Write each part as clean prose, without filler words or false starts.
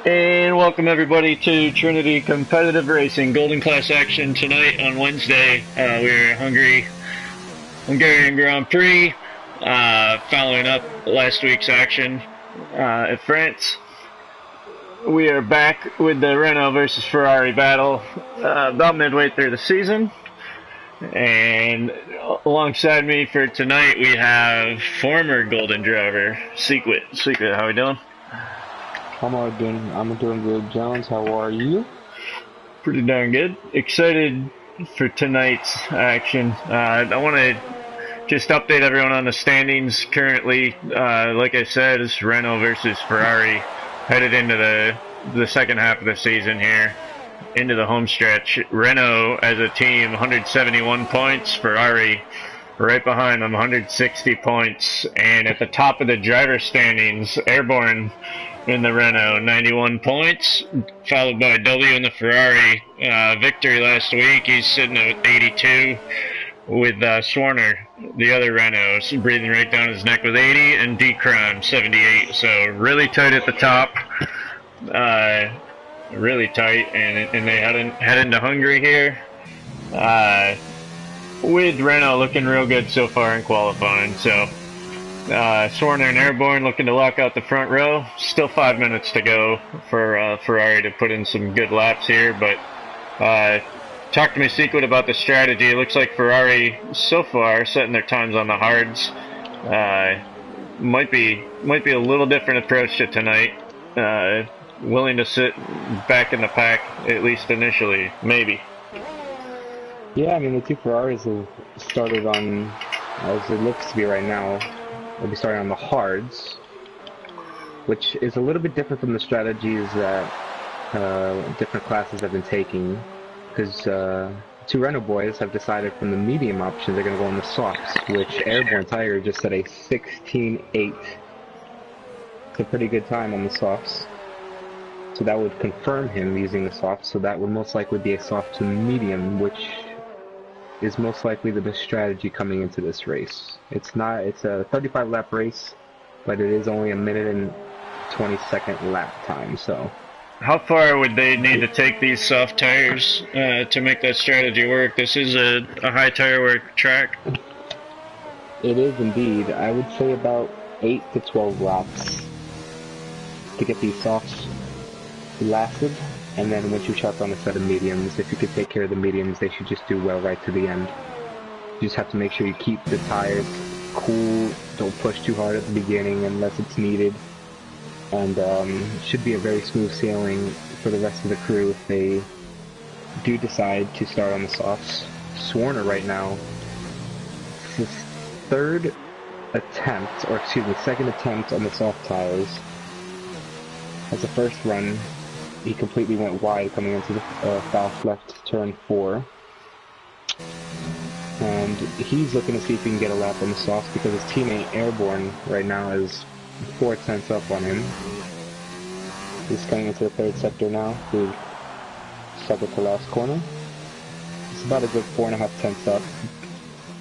And welcome everybody to Trinity Competitive Racing Golden Class action tonight on Wednesday. We're at Hungarian Grand Prix, following up last week's action at France. We are back with the Renault versus Ferrari battle about midway through the season. And alongside me for tonight we have former Golden driver, Secret. Secret, how are we doing? I'm doing good, Jones. How are you? Pretty darn good. Excited for tonight's action. I want to just update everyone on the standings currently. Like I said, it's Renault versus Ferrari headed into the second half of the season here, into the home stretch. Renault as a team, 171 points. Ferrari right behind them, 160 points. And at the top of the driver standings, Airborne in the Renault, 91 points, followed by W in the Ferrari. Victory last week, he's sitting at 82, with Swarner, the other Renault, breathing right down his neck with 80, and D-Crime, 78. So really tight at the top, really tight, and they head into Hungary here, with Renault looking real good so far in qualifying. So Swarner and Airborne looking to lock out the front row. Still 5 minutes to go for Ferrari to put in some good laps here, but talk to me, Secret, about the strategy. It looks like Ferrari so far setting their times on the hards. Might be a little different approach to tonight. Willing to sit back in the pack, at least initially, maybe. Yeah, I mean, the two Ferraris have started on, as it looks to be right now, they'll be starting on the hards, which is a little bit different from the strategies that different classes have been taking, because two Renault boys have decided from the medium option they're going to go on the softs, which Airborne Tiger just set a 16.8. It's a pretty good time on the softs. So that would confirm him using the soft, so that would most likely be a soft to medium, which is most likely the best strategy coming into this race. It's a 35 lap race, but it is only a minute and 20-second lap time, so. How far would they need to take these soft tires to make that strategy work? This is a high tire wear track. It is indeed. I would say about 8 to 12 laps to get these softs lasted, and then once you chuck on a set of mediums, if you could take care of the mediums, they should just do well right to the end. You just have to make sure you keep the tires cool, don't push too hard at the beginning unless it's needed, and it should be a very smooth sailing for the rest of the crew if they do decide to start on the softs. Swarner right now, his second attempt on the soft tires. As the first run, he completely went wide coming into the fast left turn 4. And he's looking to see if he can get a lap on the softs because his teammate Airborne right now is 4 tenths up on him. He's coming into the third sector now, the second to last corner. It's about a good 4.5 tenths up.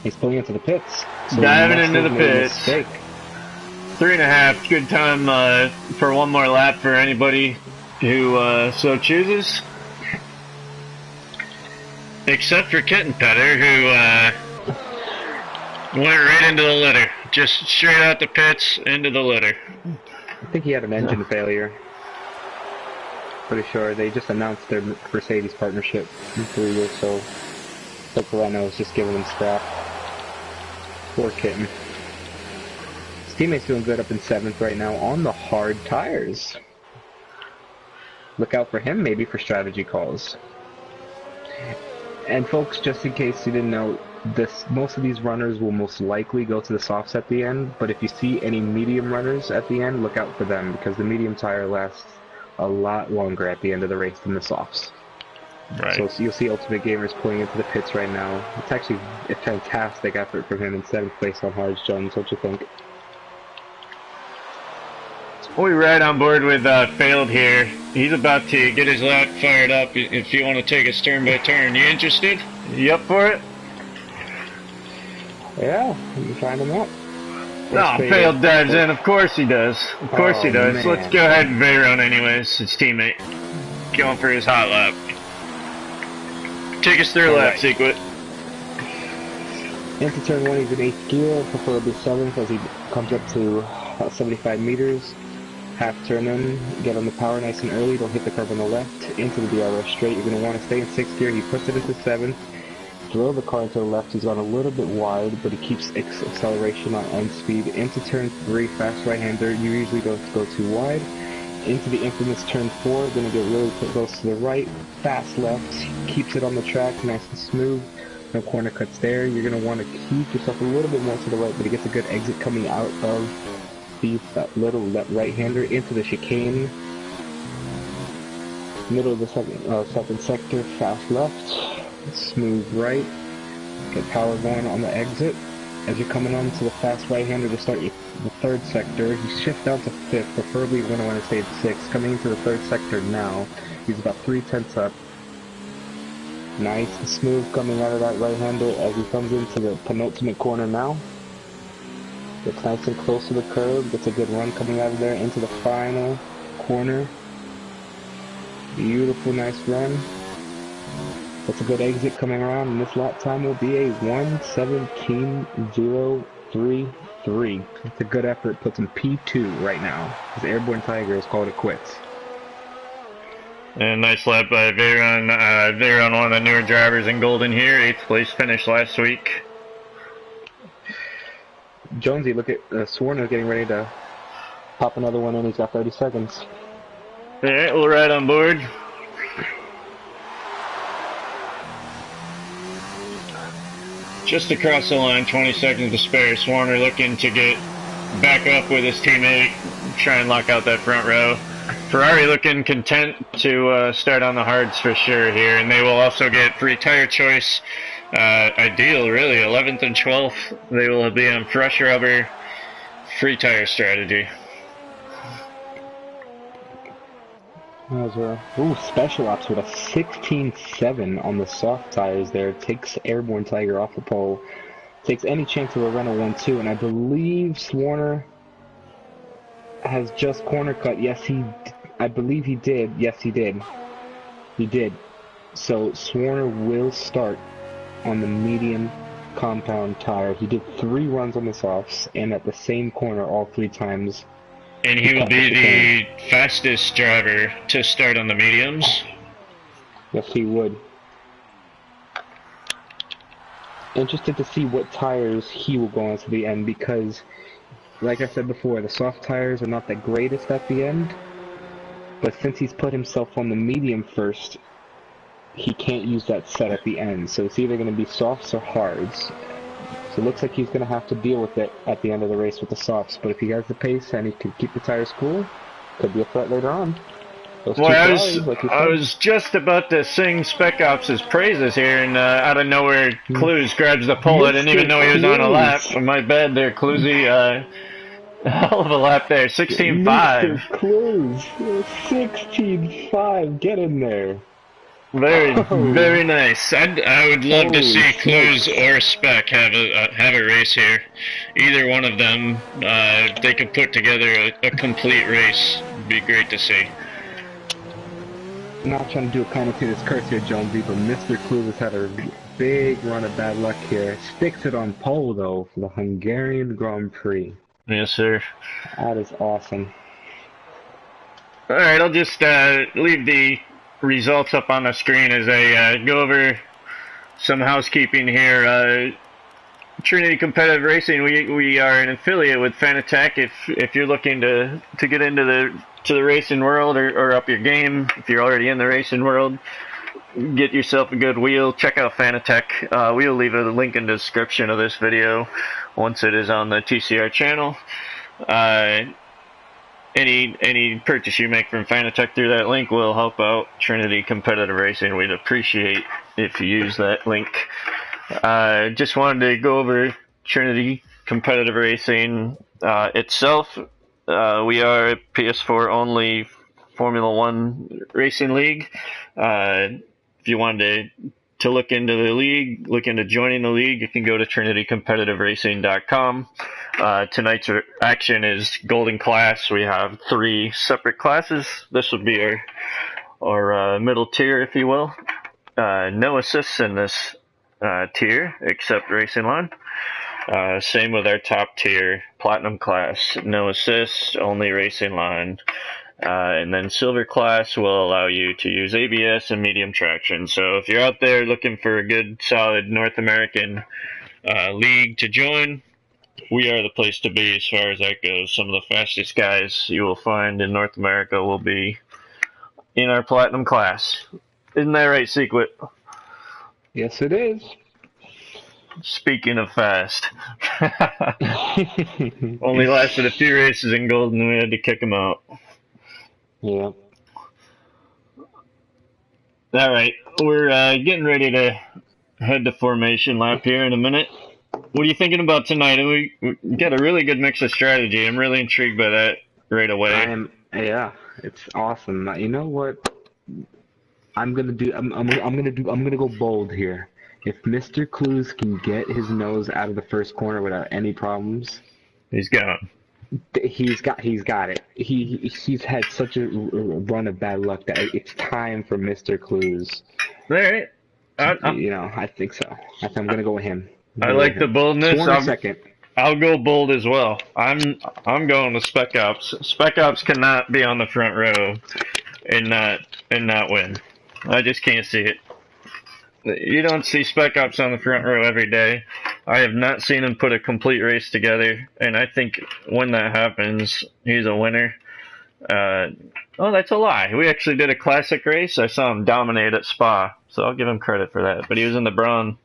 He's pulling into the pits. So diving into the pits. 3.5, good time for one more lap for anybody who so chooses. Except for Kitten Petter, who went right into the litter. Just straight out the pits, into the litter. I think he had an engine failure. Pretty sure. They just announced their Mercedes partnership in 3 years, so Renault is just giving them scrap. Poor Kitten. His teammate's doing good up in 7th right now on the hard tires. Look out for him, maybe for strategy calls. And folks, just in case you didn't know, most of these runners will most likely go to the softs at the end, but if you see any medium runners at the end, look out for them, because the medium tire lasts a lot longer at the end of the race than the softs. Right. So you'll see Ultimate Gamers pulling into the pits right now. It's actually a fantastic effort from him in 7th place on hards. Jones, what you think? We right on board with Failed here. He's about to get his lap fired up. If you want to take us turn by turn, you interested? You up for it? Yeah, I'm trying them out. Or Oh, straight failed in. dives in. Of course he does. Of course he Oh does. Let's man. go ahead and Veyron anyways, his teammate. Going for his hot lap. Take us through lap Alright. sequence. Into turn 1, he's in 8th gear, preferably 7th as he comes up to about 75 meters. Half turn in, get on the power nice and early, don't hit the curb on the left. Into the DRS straight, you're going to want to stay in 6th gear. He puts it into 7th. Throw the car into the left, he's gone a little bit wide, but he keeps acceleration on end speed. Into turn 3, fast right-hander, you usually don't go too wide. Into the infamous turn 4, gonna get really close to the right, fast left, keeps it on the track, nice and smooth. No corner cuts there. You're gonna want to keep yourself a little bit more to the right, but he gets a good exit coming out of the little right-hander into the chicane. Middle of the second sector, fast left, smooth right, get power going on the exit. As you're coming on to the fast right-hander to start the third sector, you shift down to 5th, preferably you're going to want to stay at 6th. Coming into the third sector now, he's about 3/10 up. Nice and smooth coming out of that right-hander as he comes into the penultimate corner now. Gets nice and close to the curb, gets a good run coming out of there into the final corner. Beautiful, nice run. That's a good exit coming around, and this lap time will be a 1:17.033. It's a good effort, puts him P2 right now. His Airborne Tiger has called it quits. And nice lap by Veyron. Veyron, one of the newer drivers in Golden here. 8th place finish last week. Jonesy, look at Swarner getting ready to pop another one in. He's got 30 seconds. Alright, we'll ride on board. Just across the line, 20 seconds to spare. Swarner looking to get back up with his teammate, try and lock out that front row. Ferrari looking content to start on the hards for sure here, and they will also get free tire choice. Ideal, really, 11th and 12th. They will be on fresh rubber, free tire strategy. Ooh, Special Ops with a 16.7 on the soft tires there. Takes Airborne Tiger off the pole. Takes any chance of a Renault 1-2, and I believe Swarner has just corner cut. Yes, I believe he did. Yes, he did. He did. So Swarner will start on the medium compound tire. He did 3 runs on the softs, and at the same corner all 3 times. And he will be the fastest driver to start on the mediums. Yes, he would. Interested to see what tires he will go on to the end, because, like I said before, the soft tires are not the greatest at the end. But since he's put himself on the medium first, he can't use that set at the end. So it's either going to be softs or hards. So it looks like he's going to have to deal with it at the end of the race with the softs. But if he has the pace and he can keep the tires cool, could be a threat later on. Well, I was just about to sing Spec Ops' praises here, and out of nowhere, Clues grabs the pole. I didn't even know he was on a lap. My bad there, Cluesy. Hell of a lap there, 16.5. Mr. Clues, 16.5. Get in there. Very nice. I would love to see Clues or Spec have a race here. Either one of them, they could put together a complete race. It'd be great to see. I'm not trying to do a commentator's curse here, Jonesy, but Mr. Clues has had a big run of bad luck here. Sticks it on pole, though, for the Hungarian Grand Prix. Yes, sir. That is awesome. Alright, I'll just leave the results up on the screen as I go over some housekeeping here. Trinity Competitive Racing, we are an affiliate with Fanatec. If you're looking to get into the racing world or up your game, if you're already in the racing world, get yourself a good wheel. Check out Fanatec. We'll leave a link in the description of this video once it is on the TCR channel. Any purchase you make from Fanatec through that link will help out Trinity Competitive Racing. We'd appreciate if you use that link. Just wanted to go over Trinity Competitive Racing itself. We are a PS4 only Formula One racing league. If you wanted to to look into the league, look into joining the league, you can go to trinitycompetitiveracing.com. Tonight's action is Golden Class. We have 3 separate classes. This would be our middle tier, if you will. No assists in this tier, except Racing Line. Same with our top tier, Platinum Class. No assists, only Racing Line. And then Silver Class will allow you to use ABS and medium traction. So if you're out there looking for a good, solid North American league to join, we are the place to be as far as that goes. Some of the fastest guys you will find in North America will be in our Platinum Class. Isn't that right, Secret? Yes, it is. Speaking of fast. Only lasted a few races in Golden, we had to kick him out. Yeah. All right, we're getting ready to head to formation lap here in a minute. What are you thinking about tonight? We got a really good mix of strategy. I'm really intrigued by that right away. Yeah, it's awesome. You know what? I'm gonna go bold here. If Mr. Clues can get his nose out of the first corner without any problems, He's gone. He's got it. He's had such a run of bad luck that it's time for Mr. Clues. All right. I think so. I'm gonna go with him. I like the boldness. Second. I'll go bold as well. I'm going with Spec Ops. Spec Ops cannot be on the front row and not win. I just can't see it. You don't see Spec Ops on the front row every day. I have not seen him put a complete race together, and I think when that happens, he's a winner. Oh, that's a lie. We actually did a classic race. I saw him dominate at Spa, so I'll give him credit for that. But he was in the Braun.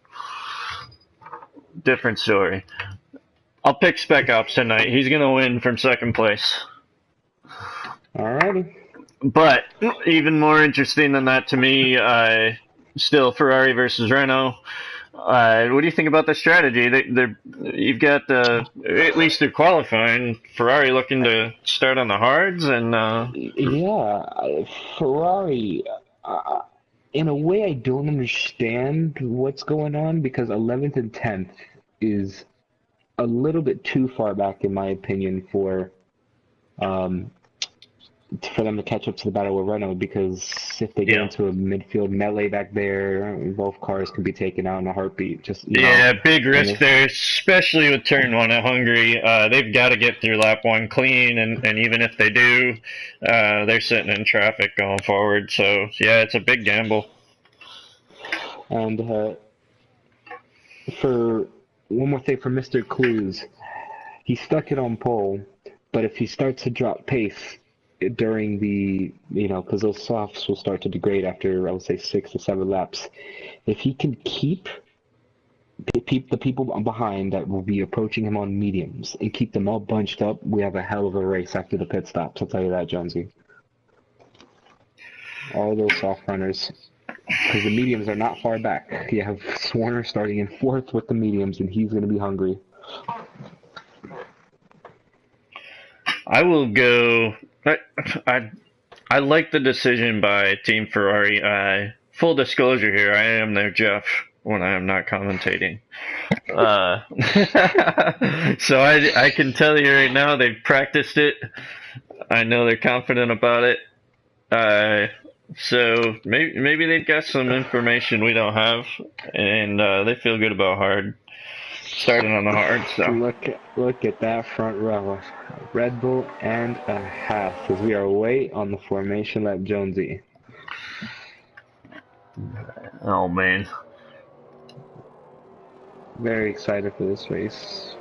Different story. I'll pick Spec Ops tonight. He's going to win from second place. Alrighty. But even more interesting than that to me, still Ferrari versus Renault. What do you think about the strategy? You've got at least they're qualifying. Ferrari looking to start on the hards, and Ferrari. In a way, I don't understand what's going on because 11th and 10th is a little bit too far back, in my opinion, for them to catch up to the battle with Renault, because if they get into a midfield melee back there, both cars can be taken out in a heartbeat. Big risk there, especially with turn 1 at Hungary. They've got to get through lap 1 clean, and even if they do, they're sitting in traffic going forward. So, yeah, it's a big gamble. And for one more thing for Mr. Clues, he stuck it on pole, but if he starts to drop pace during because those softs will start to degrade after, I would say, 6 to 7 laps. If he can keep the people behind that will be approaching him on mediums and keep them all bunched up, we have a hell of a race after the pit stops. I'll tell you that, Jonesy. All those soft runners, because the mediums are not far back. You have Swarner starting in 4th with the mediums, and he's going to be hungry. I will go. I like the decision by Team Ferrari. Full disclosure here, I am their Jeff when I am not commentating. So I can tell you right now, they've practiced it. I know they're confident about it. So maybe they've got some information we don't have, and they feel good about starting on the hard stuff. Look at that front row. Red Bull and a half, because we are away on the formation lap, Jonesy. Oh, man. Very excited for this race.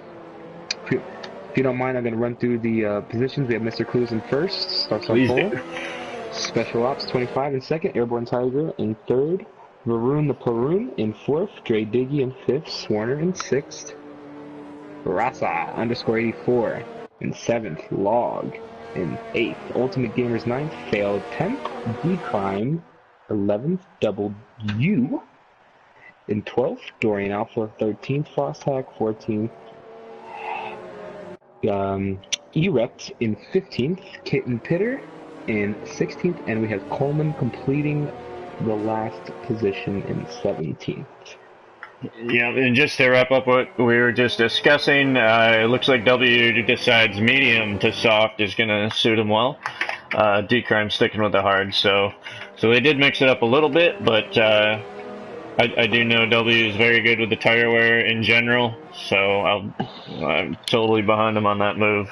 If you don't mind, I'm going to run through the positions. We have Mr. Clues in first, starts on pole. Special Ops 25 in second, Airborne Tiger in third, Varun the Plaroon in fourth, Dre Diggy in fifth, Swarner in sixth, Rasa _84 in seventh, Log in eighth, Ultimate Gamers ninth, Failed 10th, D-Crime 11th, Double U in 12th, Dorian Alpha 13th, Frosthack 14th, Erect in 15th, Kitten Pitter in 16th, and we have Coleman completing the last position in 17th. Yeah, and just to wrap up what we were just discussing, it looks like W decides medium to soft is going to suit him well. D-Crime sticking with the hard, so they did mix it up a little bit, but I do know W is very good with the tire wear in general, so I'm totally behind him on that move.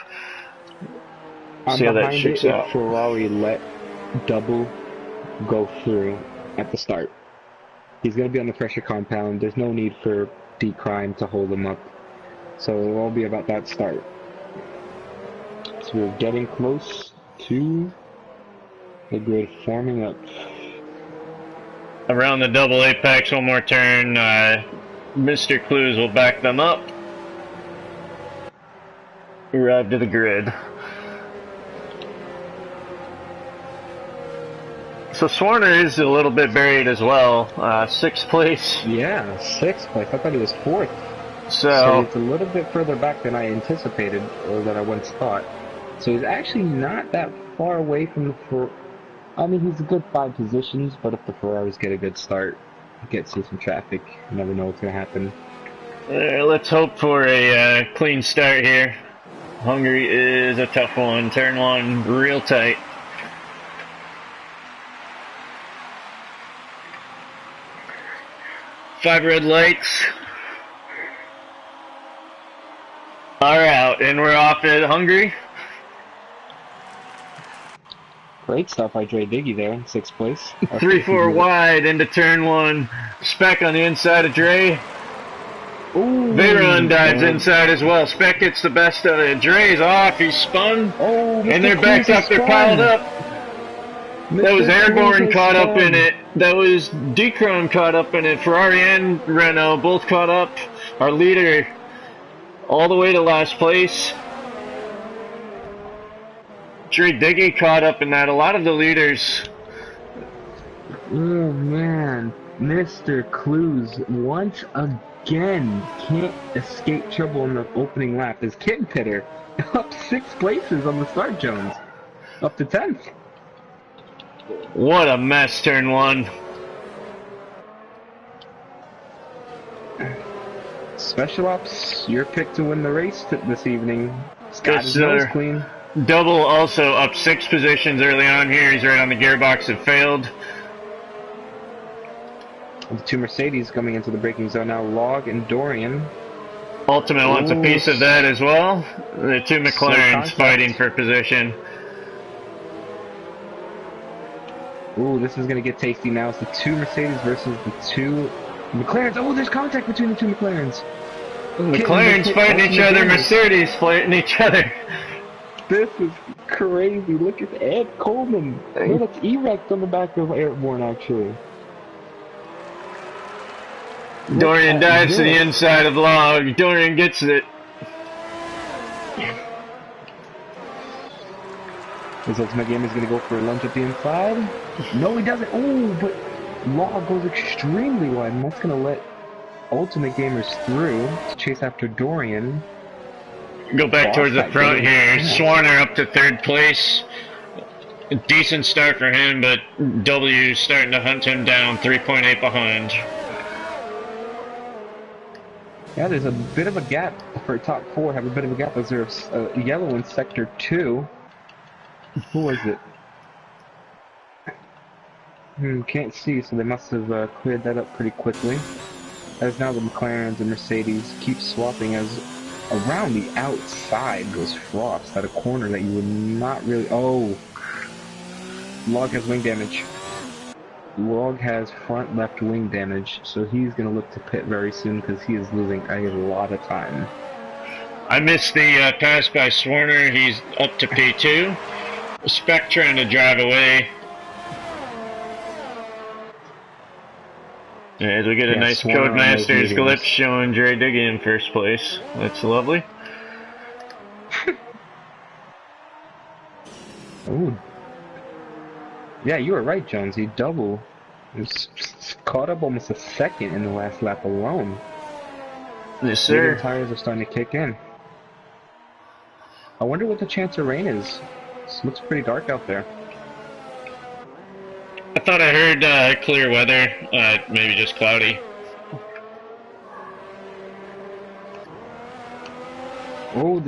I'm See how that behind shakes it if out. Ferrari let Double go through at the start. He's going to be on the pressure compound. There's no need for D-Crime to hold him up. So it'll all be about that start. So we're getting close to the grid forming up. Around the double apex, one more turn. Mr. Clues will back them up. Arrive to the grid. So Swarner is a little bit buried as well. 6th place. Yeah, 6th place. I thought he was 4th. So it's a little bit further back than I anticipated, or that I once thought. So he's actually not that far away from the I mean, he's a good 5 positions, but if the Ferraris get a good start, get through some traffic, you never know what's going to happen. Let's hope for a clean start here. Hungary is a tough one. Turn 1, real tight. Five red lights are out, and we're off at Hungary. Great stuff by Dre Diggy there in 6th place. 3-4 wide into turn 1. Spec on the inside of Dre. Ooh, Veyron dives inside as well. Spec gets the best of it. Dre's off. He's spun. Oh, and they're backed up. They're piled up. That was Airborne caught up in it. That was D-Chrome caught up in it. Ferrari and Renault both caught up. Our leader all the way to last place. Dre Diggy caught up in that. A lot of the leaders. Oh man, Mr. Clues once again can't escape trouble in the opening lap. His kid pitter up 6 places on the start, Jones. Up to 10th. What a mess, turn 1. Special Ops, your pick to win the race this evening. Scott is nose clean. Double also up 6 positions early on here. He's right on the gearbox that failed. The 2 Mercedes coming into the braking zone now, Log and Dorian. Ultimate wants a piece of that as well. The 2 McLarens fighting for position. Ooh, this is going to get tasty now. It's the 2 Mercedes versus the 2 McLarens. Oh, there's contact between the 2 McLarens. McLarens fighting each other, Mercedes fighting each other. This is crazy. Look at Ed Coleman. No, that's Erect on the back of Airborne, actually. Dorian dives to the inside of Log. Dorian gets it. His ultimate game is going to go for a lunge at the inside. No, he doesn't. Oh, but Log goes extremely wide, and that's going to let Ultimate Gamers through to chase after Dorian. Go back towards the front here. Swarner up to 3rd place. A decent start for him, but W starting to hunt him down, 3.8 behind. Yeah, there's a bit of a gap for top 4. Have a bit of a gap as there's yellow in sector 2. Who was it? Can't see, so they must have cleared that up pretty quickly. As now the McLarens and Mercedes keep swapping as around the outside goes Frost at a corner that you would not really... Oh! Log has wing damage. Log has front left wing damage, so he's going to look to pit very soon because he is losing a lot of time. I missed the pass by Swarner. He's up to P2. Spec trying to drive away. As we get a nice Codemasters glitch showing Dre Diggy in 1st place. That's lovely. Oh. Yeah, you were right, Jones. He was caught up almost a second in the last lap alone. Yes, sir. The tires are starting to kick in. I wonder what the chance of rain is. It looks pretty dark out there. I thought I heard clear weather, maybe just cloudy. Oh,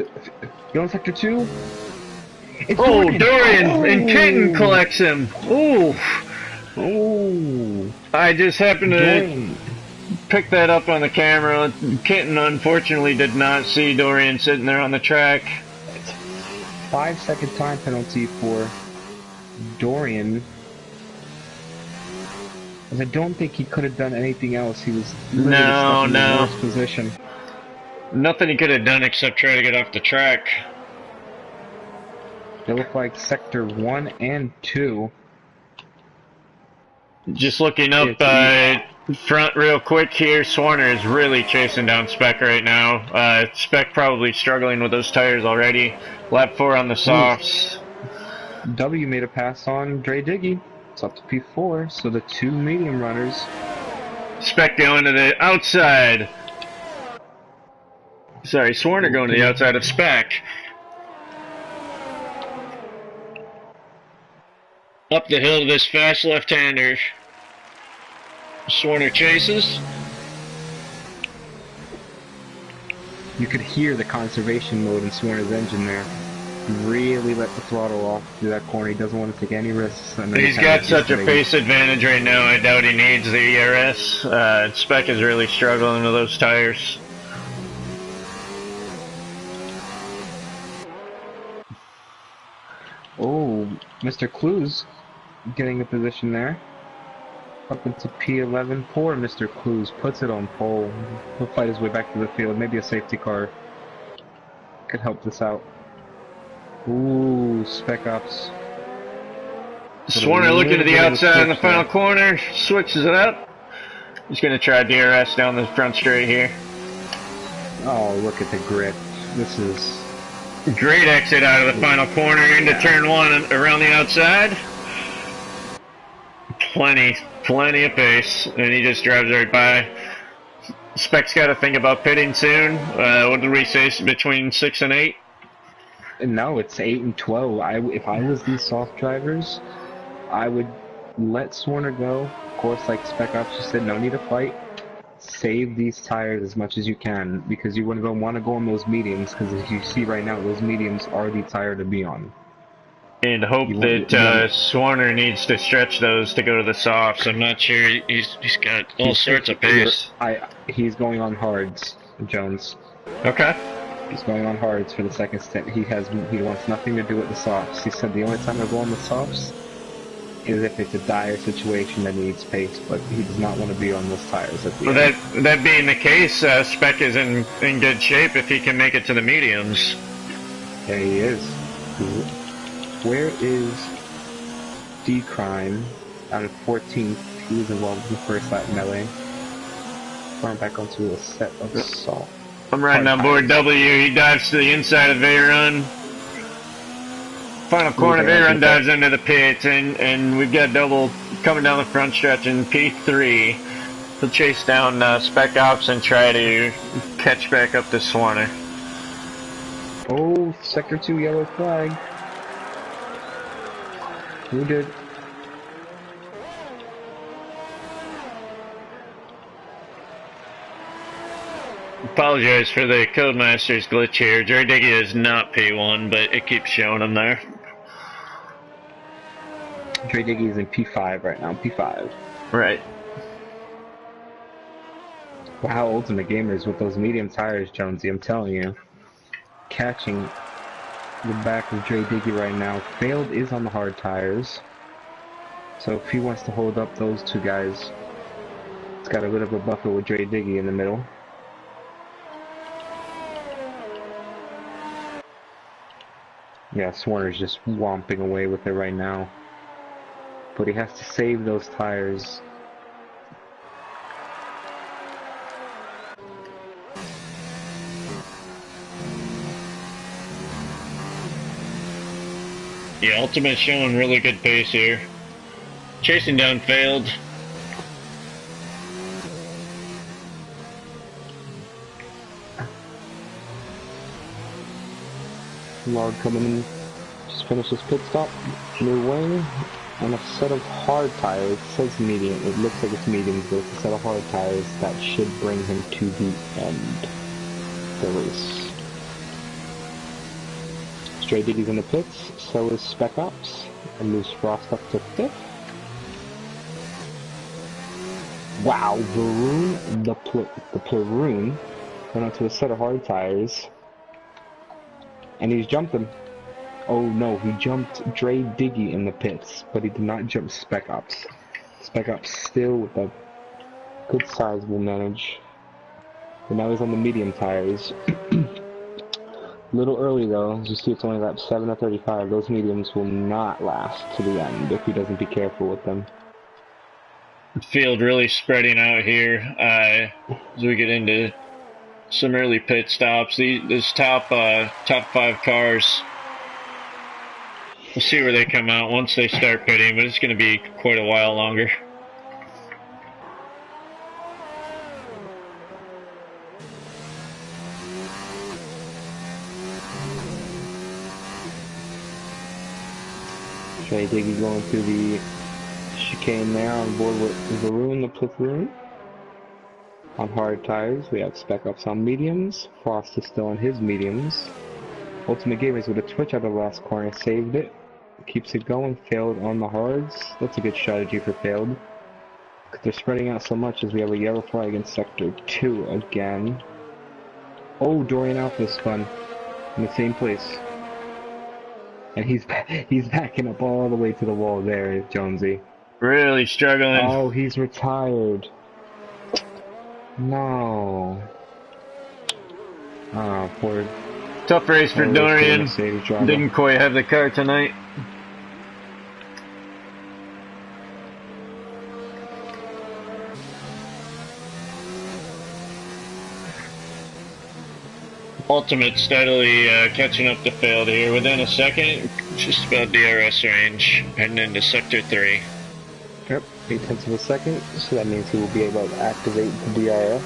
you on sector 2? It's Oh, Dorian! Dorian and Kitten Oh! collects him. Ooh, Oh! I just happened to Dorian. pick that up on the camera. Kitten unfortunately did not see Dorian sitting there on the track. It's 5-second time penalty for Dorian. As I don't think he could have done anything else. He was literally stuck No, in the no. worst position. Nothing he could have done except try to get off the track. They look like sector 1 and 2. Just looking up front real quick here, Swarner is really chasing down Spec right now. Spec probably struggling with those tires already. Lap 4 on the softs. W made a pass on Dre Diggy. It's up to P4, so the 2 medium runners. Spec going to the outside. Sorry, Swarner going to the outside of Spec. Up the hill to this fast left-hander. Swarner chases. You could hear the conservation mode in Swarner's engine there. Really let the throttle off through that corner. He doesn't want to take any risks. He's got such a pace advantage right now, I doubt he needs the ERS. Spec is really struggling with those tires. Oh, Mr. Clues getting a position there. Up into P11. Poor Mr. Clues puts it on pole. He'll fight his way back to the field. Maybe a safety car could help this out. Ooh, Spec Ops. Swarner looking to the outside in the final corner. Switches it up. He's going to try DRS down the front straight here. Oh, look at the grip. This is... Great exit out of the final corner into turn 1 around the outside. Plenty of pace, and he just drives right by. Spec's got to think about pitting soon. What did we say, between 6 and 8? No, it's 8 and 12. If I was these soft drivers, I would let Swarner go. Of course, like Spec Ops just said, no need to fight. Save these tires as much as you can, because you want to go on those mediums, because as you see right now, those mediums are the tire to be on. And hope that Swarner needs to stretch those to go to the softs. I'm not sure. He's got all sorts of pace. He's going on hards, Jones. Okay. He's going on hards for the second stint. He wants nothing to do with the softs. He said the only time I go on the softs is if it's a dire situation that needs pace, but he does not want to be on those tires at the end. That being the case, Spec is in good shape if he can make it to the mediums. There he is. Where is D-Crime out of 14th? He was involved in the first lap melee. Going back onto a set of salt. I'm riding on board W. He dives to the inside of A-Run. Final corner of A-Run dives into the pits, and we've got Double coming down the front stretch in P3. He'll chase down Spec Ops and try to catch back up to Swarner. Oh, Sector 2 yellow flag. Who did? Apologize for the Codemaster's glitch here. Dre Diggy is not P1, but it keeps showing him there. Dre Diggy is in P5 right now. P5. Right. Wow, Ultimate Gamers with those medium tires, Jonesy. I'm telling you, catching the back of Dre Diggy right now. Failed is on the hard tires, so if he wants to hold up those two guys, it's got a bit of a buffer with Dre Diggy in the middle. Yeah, Swarner's just whomping away with it right now, but he has to save those tires. Yeah, Ultimate showing really good pace here. Chasing down failed. Log coming in, just finished his pit stop. New wing. on a set of hard tires. It says medium. It looks like it's mediums, but it's a set of hard tires that should bring him to the end of the race. Stray Diggy's in the pits, so is Spec Ops, and moves Frost up to 5th. Wow, Varun, the Plaroon, went onto a set of hard tires, and he's jumped him. Oh no, he jumped Dre Diggy in the pits, but he did not jump Spec Ops. Spec Ops still with a good size will manage. But now he's on the medium tires. A little early though, as you see it's only lap 7 of 35. Those mediums will not last to the end if he doesn't be careful with them. The field really spreading out here as we get into some early pit stops. This top 5 cars, we'll see where they come out once they start pitting, but it's going to be quite a while longer. Trey Diggy going through the chicane there on board with Varun the Platoon. On hard tires, we have Spec Ops on mediums. Frost is still on his mediums. Ultimate Gamers with a twitch out of the last corner, saved it. Keeps it going, failed on the hards. That's a good strategy for failed. Because they're spreading out so much as we have a yellow flag in Sector 2 again. Oh, Dorian Alpha spun in the same place. And he's backing up all the way to the wall there, Jonesy. Really struggling. Oh, he's retired. No. Oh, poor. Tough race for Dorian. Didn't quite have the car tonight. Ultimate steadily catching up to Failed here. Within a second, just about DRS range, heading into Sector 3. Yep, 0.8 of a second, so that means he will be able to activate the DRS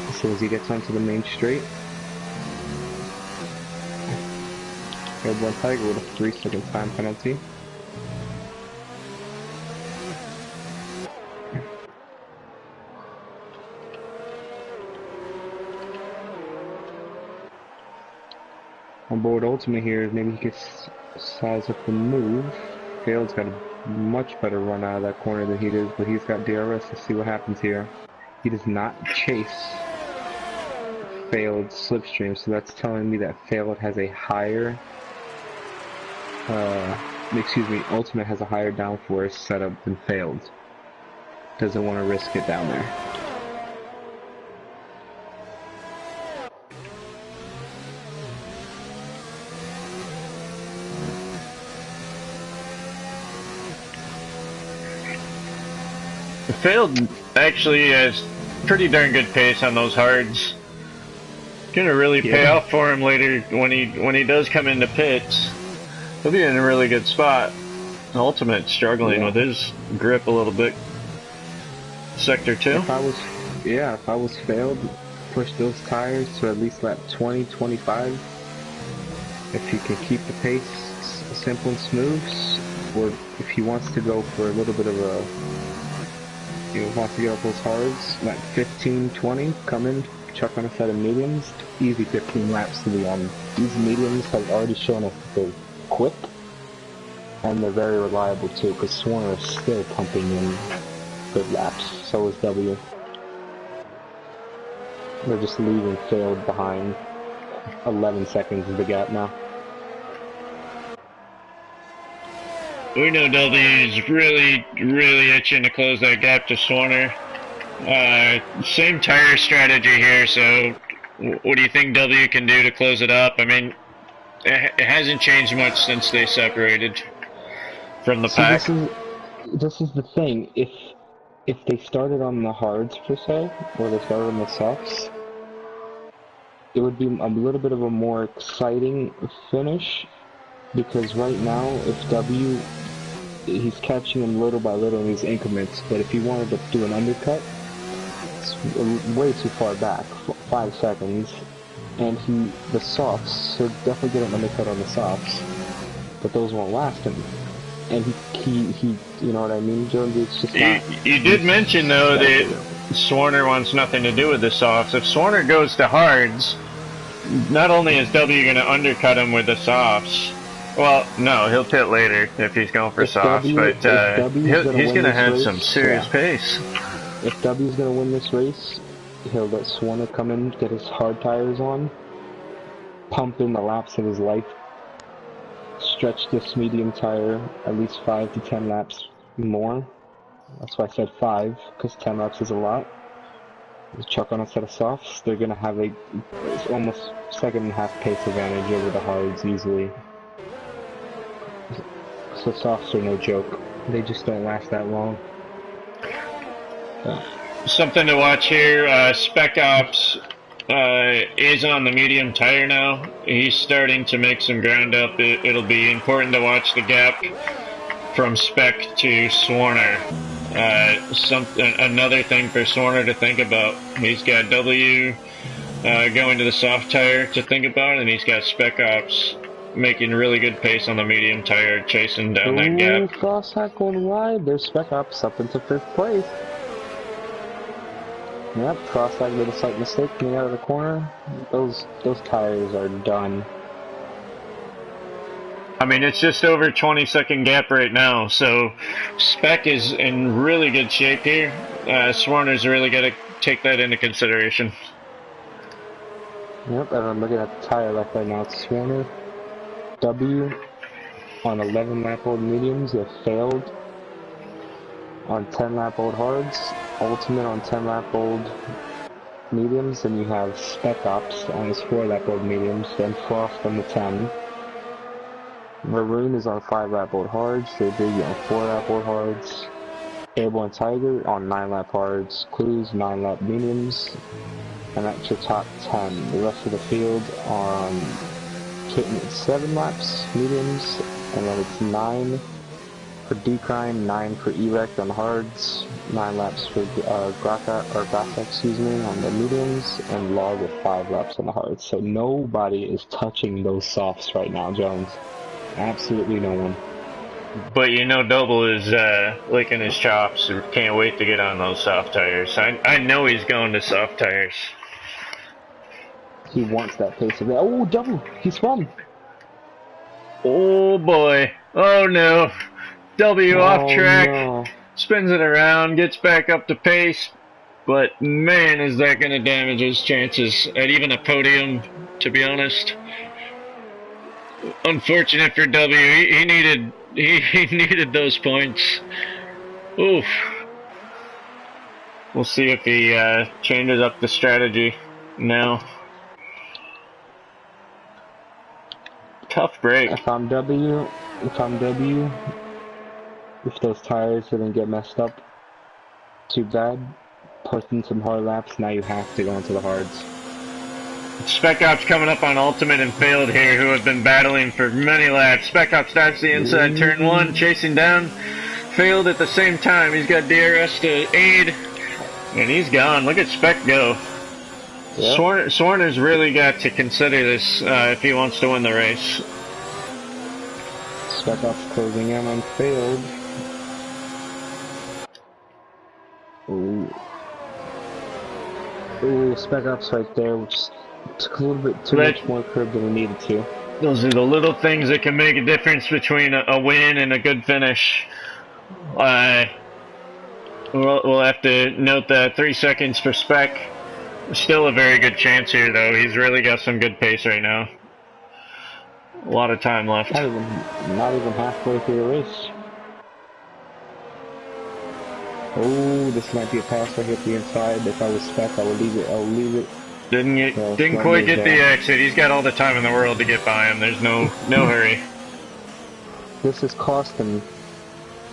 as soon as he gets onto the main straight. Airborne Tiger with a 3-second time penalty. On board Ultimate here, maybe he can size up the move. Failed's got a much better run out of that corner than he does, but he's got DRS. Let's see what happens here. He does not chase Failed slipstream, so that's telling me that Failed has a higher, Ultimate has a higher downforce setup than Failed. Doesn't want to risk it down there. Failed actually has pretty darn good pace on those hards. Gonna really pay off for him later when he does come into pits. He'll be in a really good spot. Ultimate struggling with his grip a little bit. Sector 2. If I was Failed, push those tires to at least lap 20, 25. If he can keep the pace simple and smooth, or if he wants to go for a little bit of a wants to get up those hards, like 15, 20, come in, chuck on a set of mediums, easy 15 laps to the end. These mediums have already shown us that they're quick, and they're very reliable too, because Swarner is still pumping in good laps, so is W. They're just leaving Failed behind. 11 seconds is the gap now. We know W is really itching to close that gap to Swarner. Same tire strategy here, so what do you think W can do to close it up? I mean, it hasn't changed much since they separated from the pack. This is the thing. If they started on the hards per se, or they started on the softs, it would be a little bit of a more exciting finish. Because right now, if W, he's catching him little by little in these increments, but if he wanted to do an undercut, it's way too far back, 5 seconds, and the softs, he'll definitely get an undercut on the softs, but those won't last him. and he you know what I mean, Jones? It's just You, not. you did He's mention though gotta that figure it. Swarner wants nothing to do with the softs. If Swarner goes to hards, not only is W going to undercut him with the softs, well, no, he'll pit later if he's going for softs, but If W's gonna he's win going to this have some race, serious yeah. pace. If W's gonna win this race, he'll let Swanner come in, get his hard tires on, pump in the laps of his life, stretch this medium tire at least 5 to 10 laps more. That's why I said 5, because 10 laps is a lot. Chuck on a set of softs, they're gonna have a almost second and a half pace advantage over the hards easily. So softs are no joke. They just don't last that long. Something to watch here, Spec Ops is on the medium tire now. He's starting to make some ground up. It'll be important to watch the gap from Spec to Swarner. Another thing for Swarner to think about. He's got W going to the soft tire to think about, and he's got Spec Ops making really good pace on the medium tire, chasing down that gap. Crosshack going wide. There's Spec Ops up into 5th place. Yep, Crosshack made a slight mistake coming out of the corner. Those tires are done. I mean, it's just over 20-second gap right now, so Spec is in really good shape here. Swarner's really got to take that into consideration. Yep, and I'm looking at the tire left right now. It's Swarner, W on 11 lap old mediums. They failed on 10 lap old hards. Ultimate on 10 lap old mediums. Then you have Spec Ops on his 4 lap old mediums. Then Frost on the 10. Maroon is on 5 lap old hards. Jay Biggie on 4 lap old hards. Airborne Tiger on 9 lap hards. Clues 9 lap mediums. And that's your top 10. The rest of the field on Kitten 7 laps mediums. And then it's 9 for Decline, 9 for Erect on hards, 9 laps for Graka, excuse me, on the mediums, and Log with 5 laps on the hards. So nobody is touching those softs right now, Jones. Absolutely no one. But you know Double is licking his chops. Can't wait to get on those soft tires. I know he's going to soft tires. He wants that pace of it. Oh, Double! He spun! Oh boy. Oh no. W off track. No. Spins it around, gets back up to pace. But man, is that going to damage his chances at even a podium, to be honest. Unfortunate for W. He needed those points. Oof. We'll see if he changes up the strategy now. Tough break. If I'm W, if those tires didn't get messed up too bad, put in some hard laps, now you have to go into the hards. Spec Ops coming up on Ultimate and Failed here, who have been battling for many laps. Spec Ops dives the inside turn 1, chasing down Failed at the same time. He's got DRS to aid, and he's gone. Look at Spec go. Yep. Swarner's really got to consider this if he wants to win the race. Spec Ops closing in on Failed. Ooh, Spec Ops right there, which took a little bit too much more curb than we needed to. Those are the little things that can make a difference between a win and a good finish. We'll have to note that 3 seconds for Spec. Still a very good chance here, though. He's really got some good pace right now. A lot of time left. Not even halfway through the race. Oh, this might be a pass right here at the inside. If I was Spec, I would leave it. I'll leave it. Didn't quite get the exit. He's got all the time in the world to get by him. There's no hurry. This is costing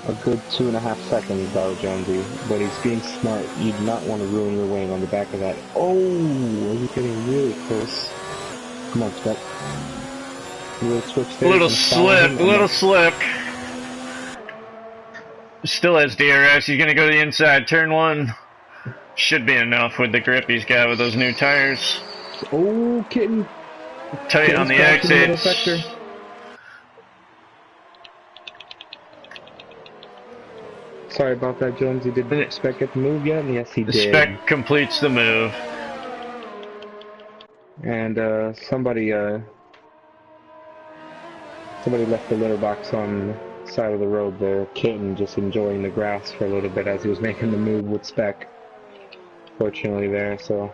a good 2.5 seconds, though, Jonesy. But he's being smart. You do not want to ruin your wing on the back of that. Oh, are you getting really close? Come on, Spec. Little slip. Still has DRS. He's going to go to the inside. Turn 1. Should be enough with the grip he's got with those new tires. Oh, Kitten. Tight on the exit. Sorry about that, Jones. You did Spec get the move yet? And yes, he did. Spec completes the move. And somebody left the litter box on the side of the road there. Kitten just enjoying the grass for a little bit as he was making the move with Spec. Fortunately there, so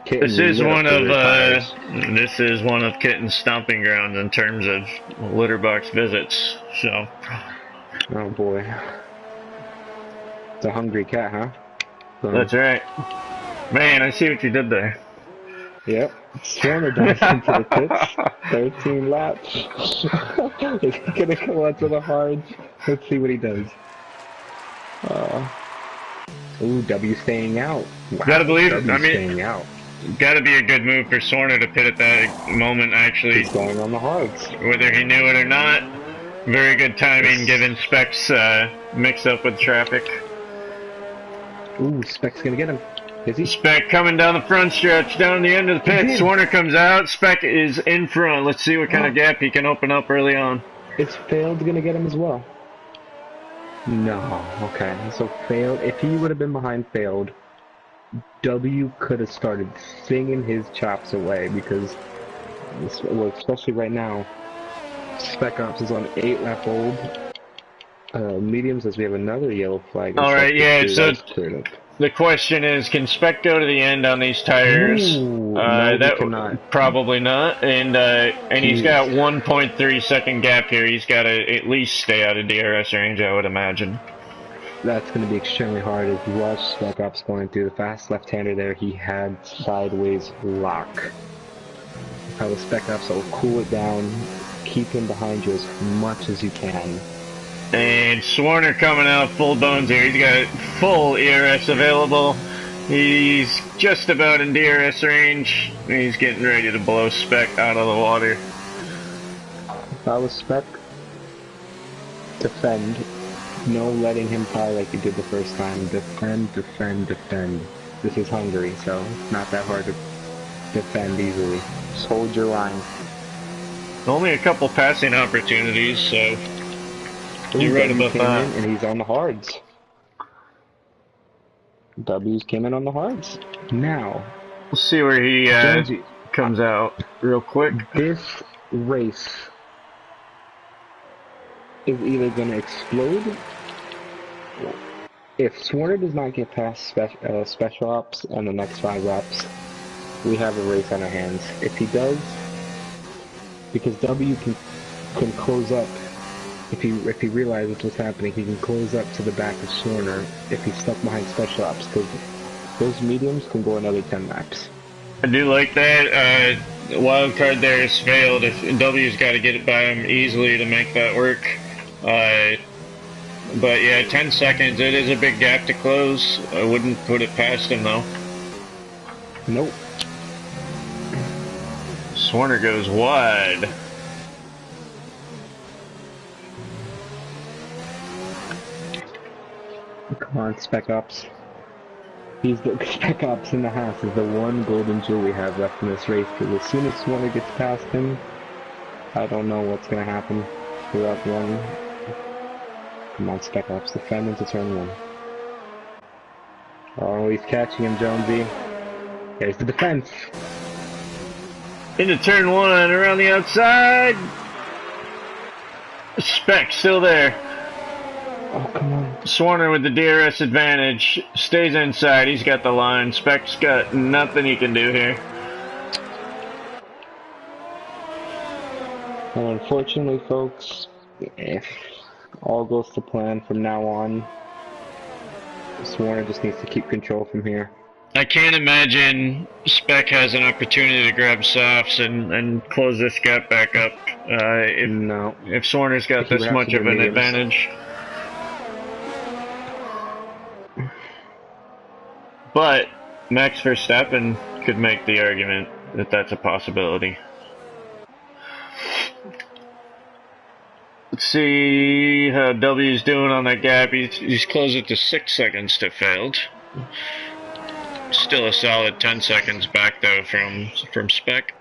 Kitten This is one of tires. this is one of Kitten's stomping grounds in terms of litter box visits. So. Oh boy. It's a hungry cat, huh? That's right. Man, I see what you did there. Yep. Swarmer dives into the pits. 13 laps. Is he gonna go onto the hards? Let's see what he does. Ooh, W staying out. Wow, gotta believe. W staying out. Gotta be a good move for Swarner to pit at that moment. Actually, he's going on the hards. Whether he knew it or not, very good timing given Spec's mix up with traffic. Ooh, Spec's gonna get him. Is he? Spec coming down the front stretch, down the end of the pit. Swarner comes out. Spec is in front. Let's see what kind of gap he can open up early on. Is Failed gonna get him as well? No. Okay. So Failed. If he would have been behind Failed, W could have started singing his chops away because, well, especially right now, Spec Ops is on 8-lap old. Mediums as we have another yellow flag. All right. Yeah. So. The question is, can Spec go to the end on these tires? Ooh, no, that cannot. Probably not. And he's got 1.3 second gap here. He's got to at least stay out of DRS range, I would imagine. That's going to be extremely hard. If you watch Spec Ops going through the fast left-hander there, he had sideways lock. How the Spec Ops will cool it down, keep him behind you as much as you can. And Swarner coming out full bones here. He's got full ERS available. He's just about in DRS range. He's getting ready to blow Spec out of the water. If I was Spec, defend. No letting him fly like you did the first time. Defend, defend, defend. This is Hungary, so it's not that hard to defend easily. Just hold your line. Only a couple passing opportunities, so... You're right about that. And he's on the hards. W's came in on the hards. Now, we'll see where he comes out real quick. This race is either going to explode. If Swarner does not get past special ops on the next 5 laps, we have a race on our hands. If he does, because W can close up. If he realizes what's happening, he can close up to the back of Swarner if he's stuck behind special ops, because those mediums can go another 10 laps. I do like that. Wild card there is Failed. If W's got to get it by him easily to make that work. But yeah, 10 seconds. It is a big gap to close. I wouldn't put it past him though. Nope. Swarner goes wide. Come on, Spec Ops. He's the Spec Ops in the house is the one golden jewel we have left in this race, because as soon as Swarner gets past him, I don't know what's going to happen throughout the run. Come on, Spec Ops, defend into turn 1. Oh, he's catching him, Jonesy. There's the defense. Into turn 1, around the outside. Spec still there. Oh, come on. Swarner with the DRS advantage. Stays inside. He's got the line. Spec's got nothing he can do here. Well, unfortunately, folks, if all goes to plan from now on, Swarner just needs to keep control from here. I can't imagine Spec has an opportunity to grab softs and close this gap back up if Swarner's got this much of an advantage. But Max Verstappen could make the argument that that's a possibility. Let's see how W's doing on that gap. He's closed it to 6 seconds to Failed. Still a solid 10 seconds back though from Spec.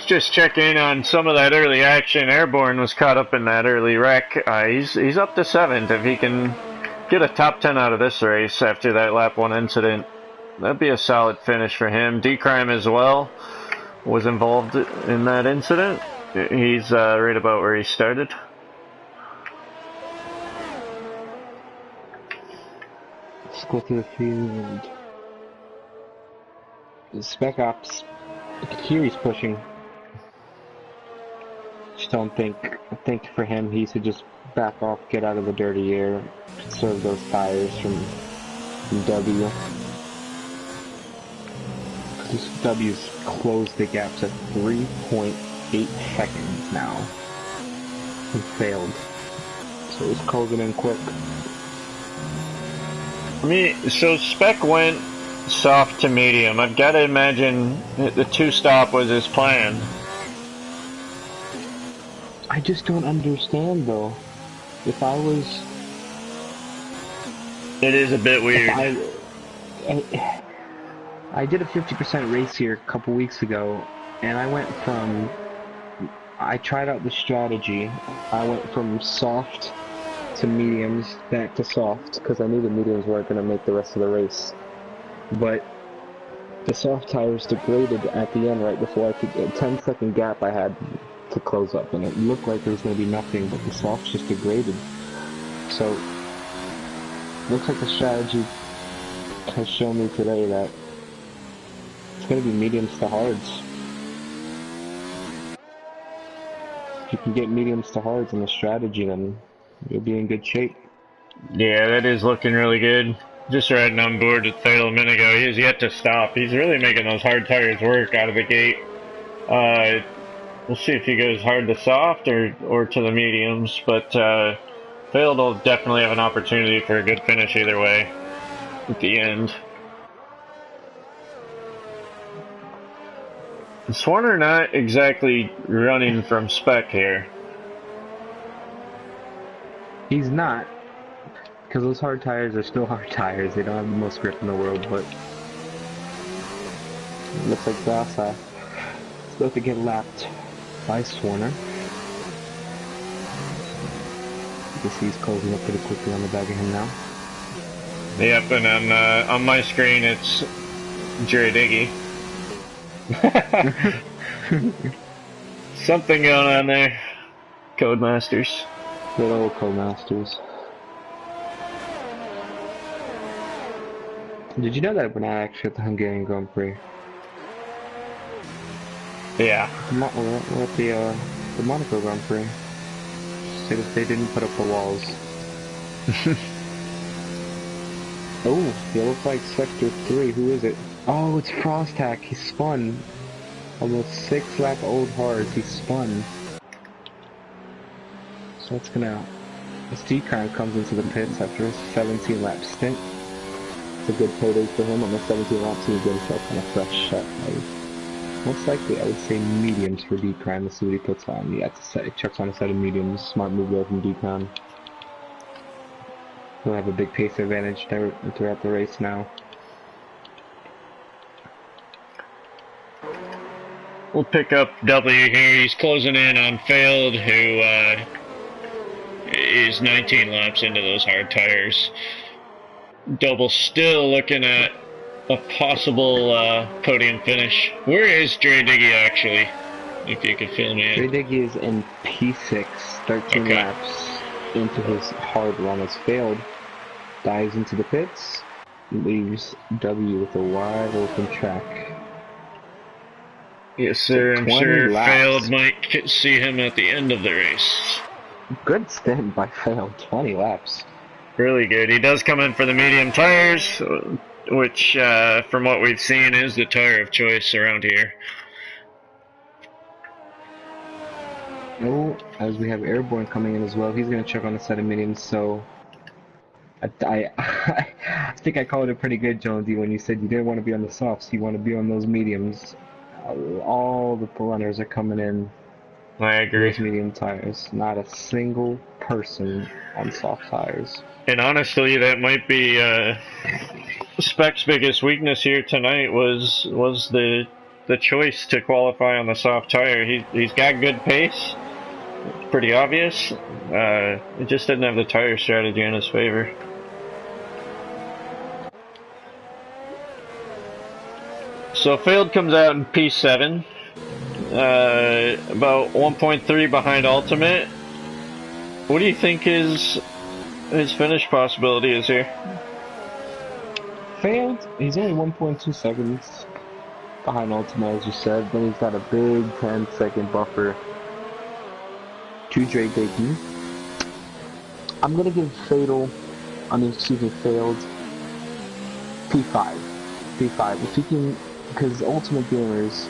just check in on some of that early action. Airborne was caught up in that early wreck. He's up to 7th. If he can get a top 10 out of this race after that lap 1 incident, that'd be a solid finish for him. D-Crime as well was involved in that incident. He's right about where he started. Let's go through the field. The Spec Ops. I can hear he's pushing. Just don't think. I think for him, he should just back off, get out of the dirty air, conserve those tires from W. Because W's closed the gaps at 3.8 seconds now. He failed. So he's closing in quick. So Spec went soft to medium. I've got to imagine the 2-stop was his plan. I just don't understand though. If I was... It is a bit weird. I did a 50% race here a couple weeks ago, and I went from... I tried out the strategy. I went from soft to mediums, back to soft, because I knew the mediums weren't going to make the rest of the race. But the soft tires degraded at the end right before I could get a 10-second gap I had to close up, and it looked like there was going to be nothing, but the softs just degraded. So, looks like the strategy has shown me today that it's going to be mediums to hards. If you can get mediums to hards in the strategy, then you'll be in good shape. Yeah, that is looking really good. Just riding on board with Fail a minute ago. He has yet to stop. He's really making those hard tires work out of the gate. We'll see if he goes hard to soft or to the mediums, but Fail will definitely have an opportunity for a good finish either way at the end. Swarner not exactly running from Spec here. He's not, because those hard tires are still hard tires. They don't have the most grip in the world, but it looks like Vasa is about to get lapped by Swarner. You can see he's closing up pretty quickly on the back of him now. Yep, and on my screen it's Jerry Diggy. Something going on there. Codemasters. Good old Codemasters. Did you know that we're not actually at the Hungarian Grand Prix? Yeah. We're at the Monaco Grand Prix. They didn't put up the walls. Oh, they look like Sector 3. Who is it? Oh, it's Frosthack. He spun. Almost 6 lap old hards. He spun. So it's gonna... This D-Crime comes into the pits after a 17 lap stint. It's a good payday for him. On the 17 laps, he get himself on a fresh set. Most likely, I would say mediums for D-Crime. Let's see what he puts on. Yeah, it chucks on a set of mediums. Smart move there from D-Crime. He'll have a big pace advantage throughout the race now. We'll pick up W here. He's closing in on Failed, who is 19 laps into those hard tires. Double still looking at a possible podium finish. Where is Dre Diggy actually? If you could fill me in. Dre Diggy is in P6, 13 Okay. laps into his hard run has failed. Dives into the pits, leaves W with a wide open track. Yes, sir. I'm 20 sure laps. Failed might see him at the end of the race. Good stint by Failed, 20 laps. Really good. He does come in for the medium tires, which, from what we've seen, is the tire of choice around here. Oh, as we have Airborne coming in as well, he's going to check on a set of mediums, so... I think I called it pretty good, Jonesy, when you said you didn't want to be on the softs, you want to be on those mediums. All the runners are coming in. I agree. Those medium tires. Not a single person on soft tires. And honestly, that might be Spec's biggest weakness here tonight was the the choice to qualify on the soft tire. He's got good pace. It's pretty obvious. He just didn't have the tire strategy in his favor. So Field comes out in P7, about 1.3 behind Ultimate. What do you think his finish possibility is here? Failed. He's only 1.2 seconds behind Ultimate, as you said. Then he's got a big 10-second buffer to Dre Dickey. I'm gonna give Failed P5. P5. If he can, because Ultimate Gamers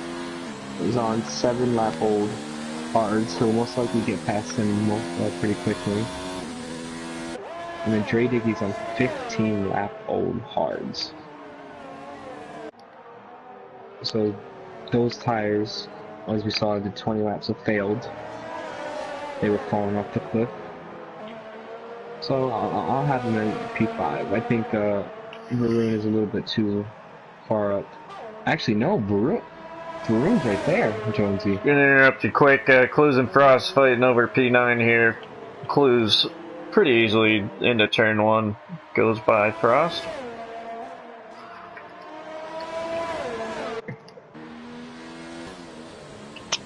is on 7-lap-old hard, so he'll most likely get past him pretty quickly. And then Dre Dickey's on 15-lap-old hards. So those tires, as we saw, did 20 laps of Failed. They were falling off the cliff. So I'll have him at P5. I think Varun is a little bit too far up. Actually, no, Varun's right there, Jonesy. Gonna interrupt you quick. Clues and Frost fighting over P9 here. Clues pretty easily into turn 1. Goes by Frost.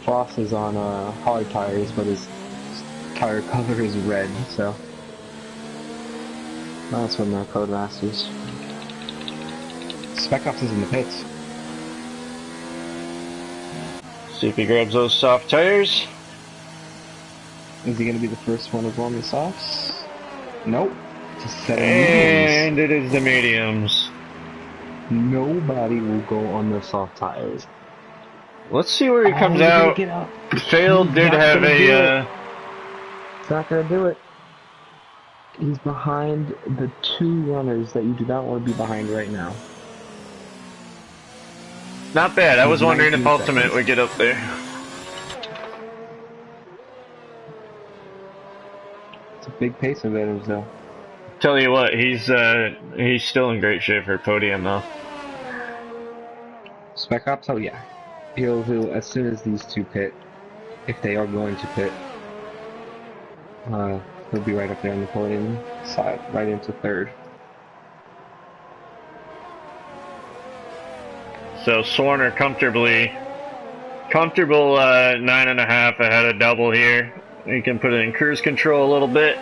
Frost is on hard tires, but his tire color is red, so that's what my Codemasters. Spec Ops is in the pits. See if he grabs those soft tires. Is he going to be the first one to go on the softs? Nope. Just set and it is the mediums. Nobody will go on the soft tires. Let's see where he comes out. Failed did have a... He's not going to do it. He's behind the 2 runners that you do not want to be behind right now. Not bad. I was wondering if Ultimate would get up there. It's a big pace advantage, though. Tell you what, he's still in great shape for podium, though. Spec Ops, oh yeah. He'll as soon as these two pit, if they are going to pit, he'll be right up there on the podium side, right into 3rd. So Swarner comfortable 9.5 ahead of double here. He can put it in cruise control a little bit.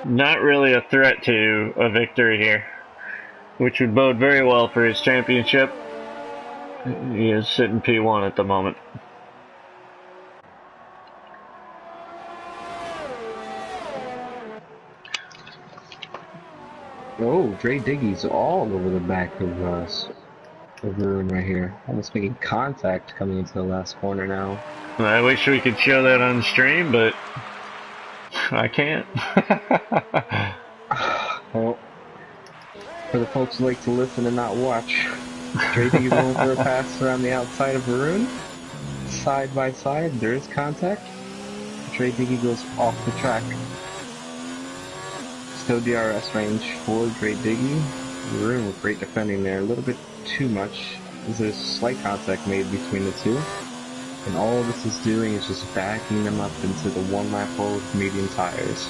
Not really a threat to a victory here, which would bode very well for his championship. He is sitting P1 at the moment. Oh, Dre Diggy's all over the back of the room right here. Almost making contact coming into the last corner now. I wish we could show that on stream, but I can't. Well, for the folks who like to listen and not watch, Dre Diggy's going for a pass around the outside of Varun. Side by side, there is contact. Dre Diggy goes off the track. Still DRS range for Dre Diggy. Varun with great defending there. A little bit too much. There's slight contact made between the two. And all this is doing is just backing them up into the 1-lap-old medium tires.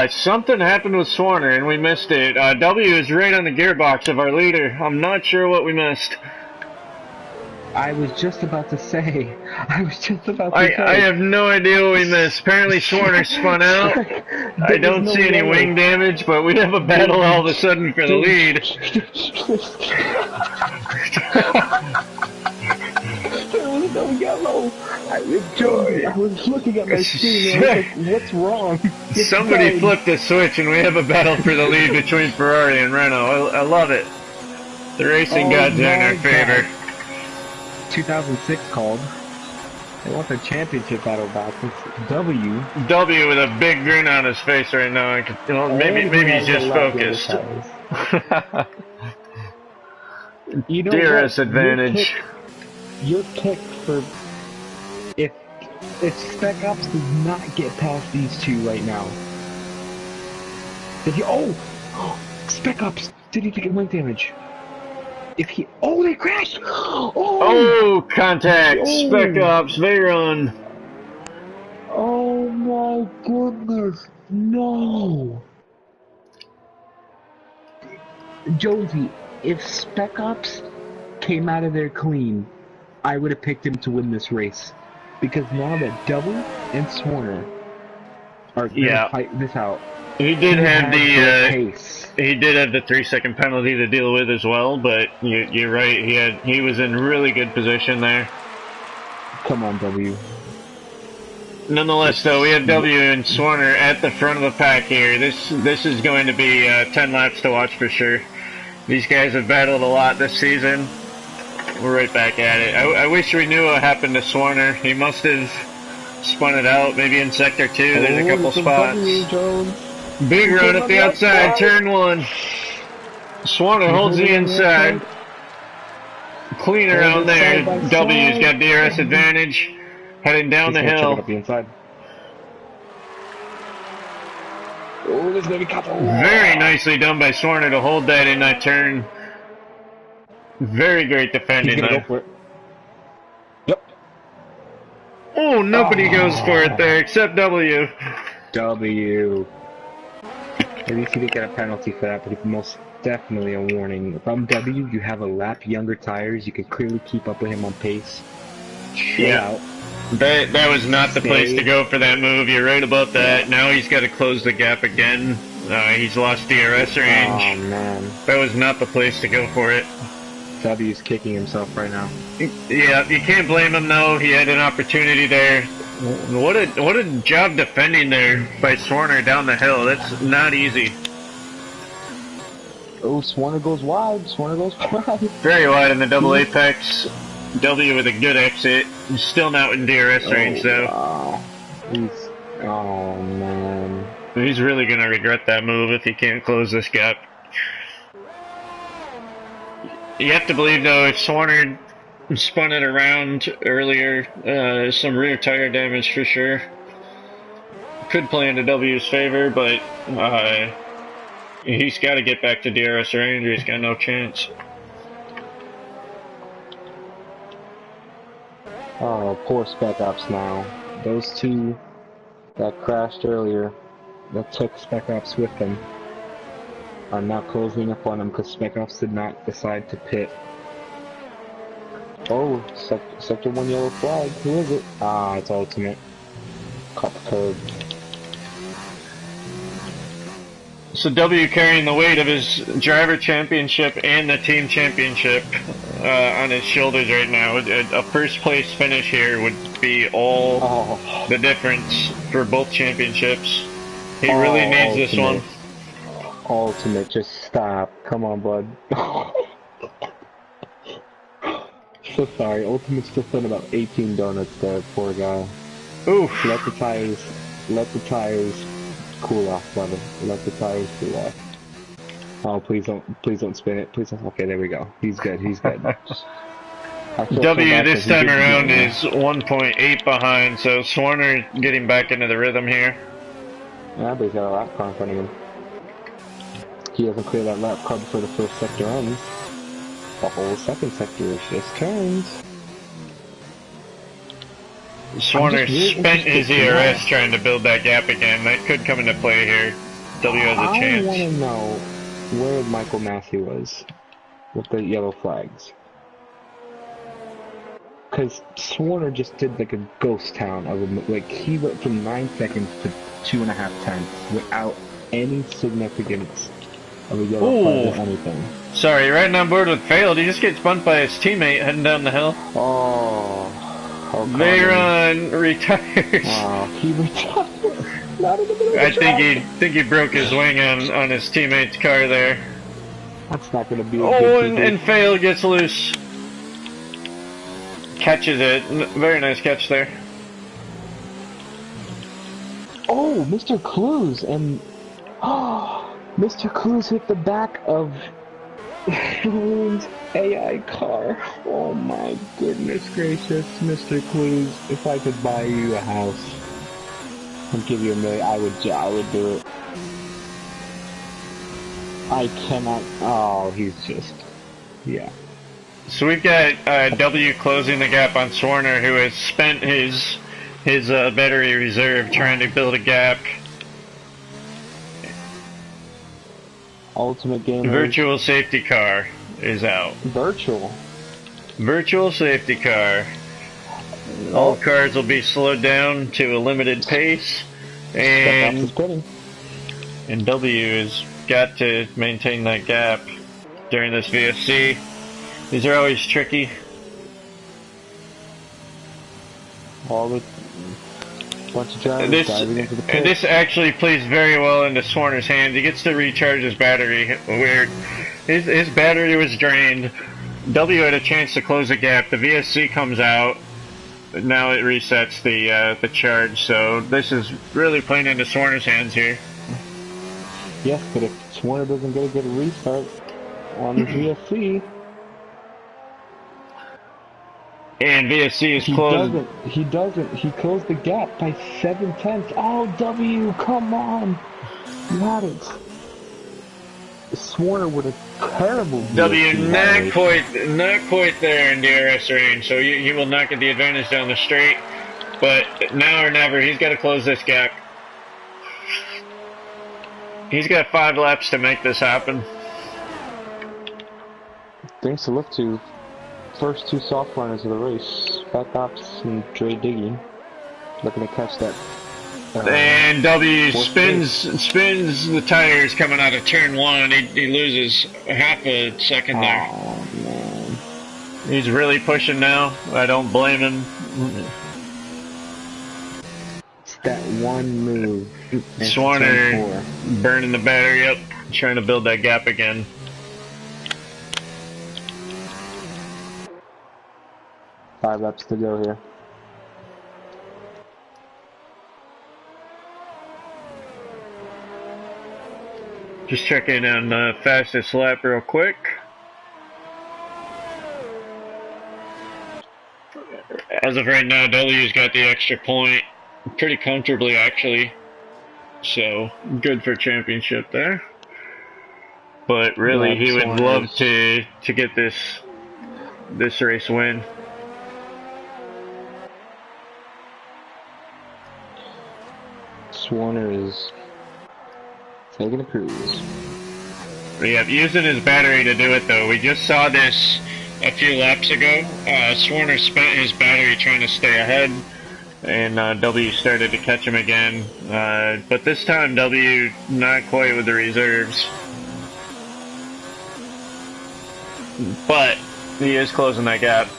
Something happened with Swarner and we missed it. W is right on the gearbox of our leader. I'm not sure what we missed. I was just about to say. I have no idea what we missed. Apparently Swarner spun out. I don't see any wing damage, but we have a battle all of a sudden for the lead. There was no yellow. I was looking at my screen and I was like, what's wrong? Somebody flipped the switch and we have a battle for the lead between Ferrari and Renault. I love it. The racing gods are in our favor. 2006 called. They want their championship battle back. It's W. W with a big grin on his face right now. Maybe he's just focused. You know DRS advantage. Your pick for if If Spec Ops does not get past these two right now, if he Spec Ops didn't even get wind damage. If he they crashed. Oh, contact. Spec Ops, Veyron. Oh my goodness, no. Jonesy, if Spec Ops came out of there clean, I would have picked him to win this race. Because now that Double and Swarner are gonna fight this out. He did have he did have the 3-second penalty to deal with as well, but you're right, he was in really good position there. Come on, W. Nonetheless, though, we have W and Swarner at the front of the pack here. This is going to be 10 laps to watch for sure. These guys have battled a lot this season. We're right back at it. I wish we knew what happened to Swarner. He must have spun it out, maybe in Sector 2. There's a couple spots. Big run up the outside, turn 1. Swarner holds the inside. Clean around there. W's got DRS advantage. Heading down the hill. Oh, there's gonna be a couple. Very nicely done by Swarner to hold that in that turn. Very great defending there. Go for it. Yep. Oh, nobody goes for it there except W. W. At least he didn't get a penalty for that, but most definitely a warning. If I'm W, you have a lap younger tires. You can clearly keep up with him on pace. Chill out. That was not the place to go for that move. You're right about that. Now he's got to close the gap again. He's lost DRS range. Oh, man. That was not the place to go for it. W's kicking himself right now. Yeah, you can't blame him though. He had an opportunity there. What a job defending there by Swarner down the hill. That's not easy. Oh, Swarner goes wide. Swarner goes wide. Very wide in the double apex. W with a good exit. He's still not in DRS range though. Wow. Oh man. He's really gonna regret that move if he can't close this gap. You have to believe though, if Swarner spun it around earlier, some rear tire damage for sure. Could play into W's favor, but he's got to get back to DRS range or he's got no chance. Oh, poor Spec Ops now. Those two that crashed earlier, that took Spec Ops with them, are now closing up on him because Spec Ops did not decide to pit. Oh, Sector 1 yellow flag. Who is it? Ah, it's Ultimate. Caught the curb. So W carrying the weight of his driver championship and the team championship on his shoulders right now. A first place finish here would be all the difference for both championships. He really needs this one. Ultimate, just stop. Come on, bud. So sorry, Ultimate's just done about 18 donuts there, poor guy. Oof. Let the tires cool off, brother. Let the tires cool off. Oh, please don't spin it. Please don't. Okay, there we go. He's good. He's good. W this time around is 1.8 behind, so Swarner getting back into the rhythm here. Yeah, but he's got a lap car in front of him. He hasn't cleared that lap car before the first sector ends. The whole second sector is just turns. Swarner spent his ERS trying to build that gap again. That could come into play here. W has a chance. I want to know where Michael Massey was with the yellow flags. Because Swarner just did like a ghost town of him. Like, he went from 9 seconds to 2.5 tenths without any significance of a yellow flag or anything. Sorry, you're riding on board with Failed. He just gets bumped by his teammate heading down the hill. Veyron retires. He retired. Not in the middle of the I think he broke his wing on his teammate's car there. That's not going to be a good and Fail gets loose. Catches it. Very nice catch there. Oh, Mr. Clues and Mr. Clues hit the back of Ruined AI car. Oh my goodness gracious, Mr. Clues. If I could buy you a house and give you $1 million, I would do it. I cannot. Oh, he's just. Yeah. So we've got W closing the gap on Swarner, who has spent his battery reserve trying to build a gap. Ultimate Gamer. Virtual safety car is out. Virtual Safety car. All cars will be slowed down to a limited pace, and W has got to maintain that gap during this VSC. These are always tricky. All the bunch of drivers diving into the pit. This actually plays very well into Swarner's hands. He gets to recharge his battery. Where his battery was drained. W had a chance to close the gap. The VSC comes out. Now it resets the charge. So this is really playing into Swarner's hands here. Yes, but if Swarner doesn't get a good restart on the VSC. And VSC is closed. He doesn't. He closed the gap by 7/10. Oh, W, come on. You had it. Swarner with a terrible W not quite there in DRS range, so he will not get the advantage down the straight. But now or never, he's got to close this gap. He's got 5 laps to make this happen. Things to look to. First 2 soft runners of the race, Fat Ops and Dre Diggy, looking to catch that. And W spins the tires coming out of turn 1. He loses half a second there. Oh man, he's really pushing now. I don't blame him. It's that one move. Swarner burning the battery up, trying to build that gap again. Five laps to go here. Just checking on the fastest lap real quick. As of right now, W's got the extra point pretty comfortably, actually. So, good for championship there. But really, he would love to get this race win. Swarner is taking a cruise. Yeah, using his battery to do it though. We just saw this a few laps ago. Swarner spent his battery trying to stay ahead, and W started to catch him again. But this time W not quite with the reserves. But he is closing that gap.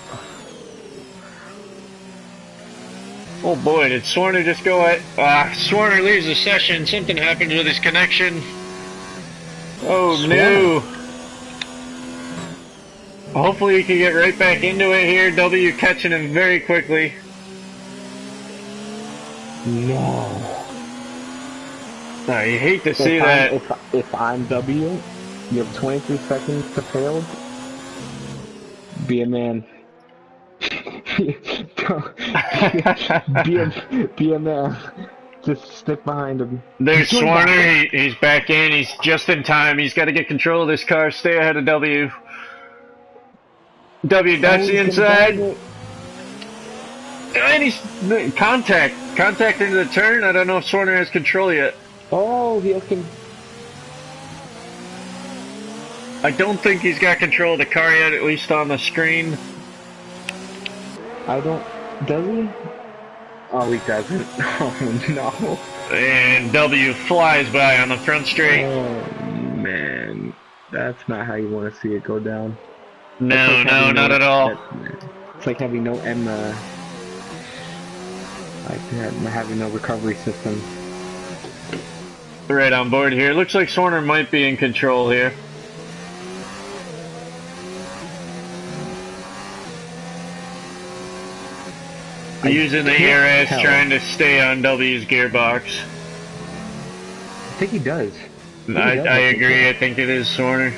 Oh boy, did Swarner just go at... Swarner leaves the session. Something happened with his connection. Oh no. Hopefully he can get right back into it here. W catching him very quickly. No. You hate to see that. If I'm W, you have 23 seconds to fail. Be a man. be a man. Just stick behind him. There's Swarner. He's back in. He's just in time. He's got to get control of this car. Stay ahead of W. W ducks the inside. And he's contact into the turn. I don't know if Swarner has control yet. Oh, he has I don't think he's got control of the car yet, at least on the screen. Does he? Oh, he doesn't. Oh, no. And W flies by on the front straight. Oh, man. That's not how you want to see it go down. No, not at all. It's like having no having no recovery system. Right on board here. Looks like Swarner might be in control here. Using the ERS, trying to stay on W's gearbox. I think he does. I agree. I think it is Swarner.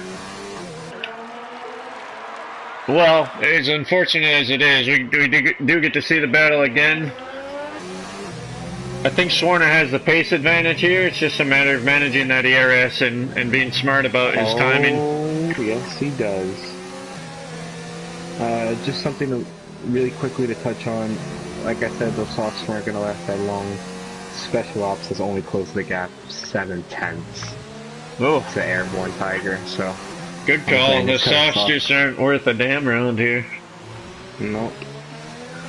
Well, as unfortunate as it is, we do get to see the battle again. I think Swarner has the pace advantage here. It's just a matter of managing that ERS and being smart about his timing. Oh, yes, he does. Just something really quickly to touch on. Like I said, those softs weren't going to last that long. Special Ops has only closed the gap 7/10 Oh, to Airborne Tiger, so... good call. The softs just aren't worth a damn around here. Nope.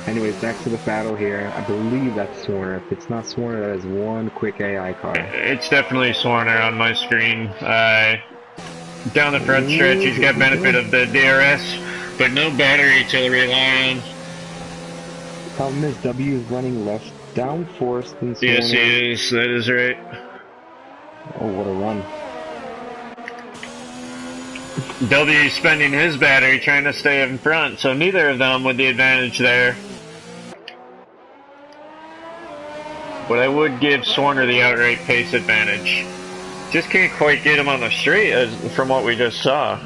Anyways, back to the battle here. I believe that's Swarner. If it's not Swarner, that is one quick AI car. It's definitely Swarner on my screen. Down the front stretch, he's got benefit of the DRS, but no battery to rely on. Problem is, W is running less downforce than Swarner. Yes, he is. That is right. Oh, what a run. W spending his battery trying to stay in front, so neither of them with the advantage there. But I would give Swarner the outright pace advantage. Just can't quite get him on the straight from what we just saw.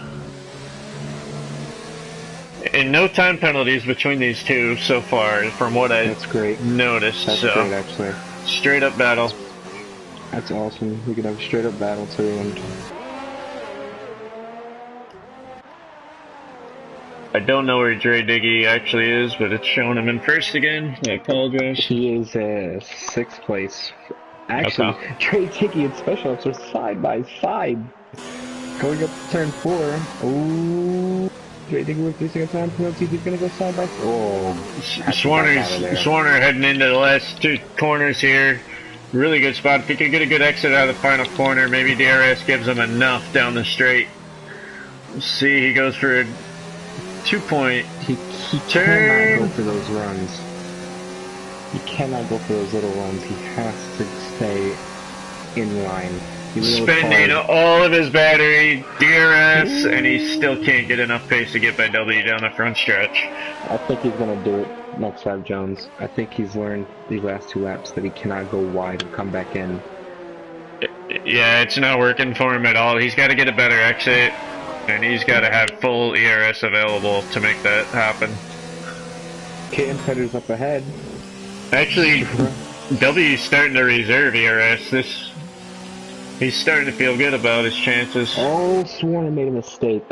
And no time penalties between these two so far, from what I noticed. That's great, actually. Straight up battle. That's awesome. We can have a straight up battle to the end. I don't know where Dre Diggy actually is, but it's showing him in first again. I apologize. He is 6th place. Actually, okay. Dre Diggy and Special Ops are side by side. Going up to turn 4. Ooh. Dre Diggy facing a time penalty. He's going to go side by side. Oh. Swarner heading into the last 2 corners here. Really good spot. If he can get a good exit out of the final corner, maybe DRS gives him enough down the straight. We'll see. He goes for a 2-point he turn. Cannot go for those runs. He cannot go for those little runs. He has to stay in line. Spending all of his battery, DRS, and he still can't get enough pace to get by W down the front stretch. I think he's going to do it next lap, Jones. I think he's learned these last 2 laps that he cannot go wide and come back in. Yeah, it's not working for him at all. He's got to get a better exit. And he's got to have full ERS available to make that happen. Kitten Fetter's up ahead. Actually, W's starting to reserve ERS. He's starting to feel good about his chances. Oh, Swarner made a mistake.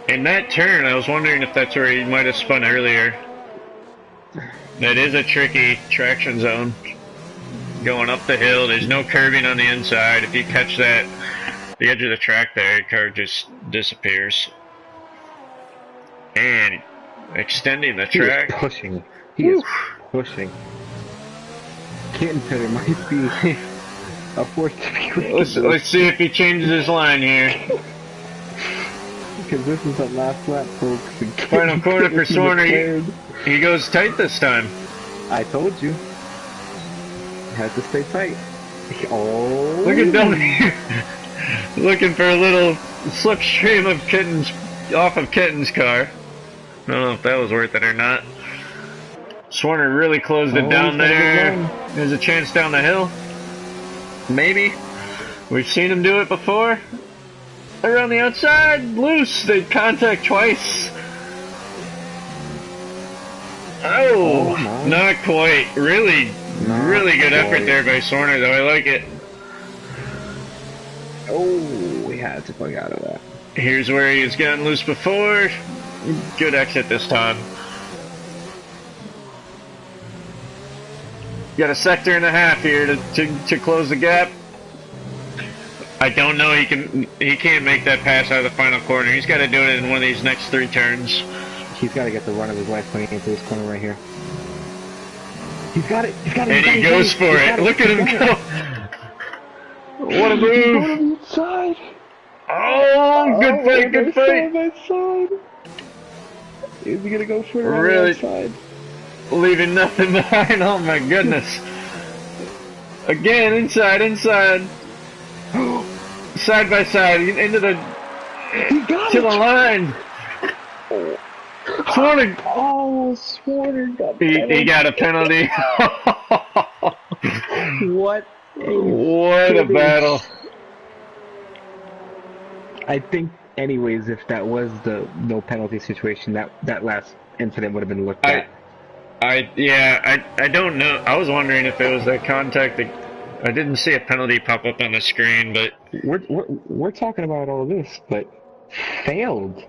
In that turn, I was wondering if that's where he might have spun earlier. That is a tricky traction zone. Going up the hill, there's no curbing on the inside. If you catch that, the edge of the track there, the car just disappears. And extending the track. He is pushing. He is pushing. Kitten Fetter might be a force to be reckoned. Let's see if he changes his line here. Because this is the last lap, folks. Final corner for Swarner. He goes tight this time. I told you. Had to stay tight. Oh. Look at W. Looking for a little slipstream of Kitten's off of Kitten's car. I don't know if that was worth it or not. Swarner really closed it down there. There's a chance down the hill. Maybe. We've seen him do it before. Around the outside, loose. They contact twice. Oh, not quite. Really good effort there by Swarner, though. I like it. Oh, we had to plug out of that. Here's where he's gotten loose before. Good exit this time. Got a sector and a half here to close the gap. I don't know he can't make that pass out of the final corner. He's got to do it in one of these next 3 turns. He's got to get the run of his life coming into this corner right here. He's got it. He's got it. And he goes for it. Look at him go. What a move! Oh, good fight, good fight. Is he gonna go for it? Really leaving nothing behind. Oh my goodness! Again, inside. Side by side, into the to the line. Swarner. Oh, Swarner got he got a penalty. What a battle! I think anyways, if that was the no penalty situation, that last incident would have been looked I at. yeah, I don't know. I was wondering if it was that contact. That, I didn't see a penalty pop up on the screen, but We're talking about all this, but failed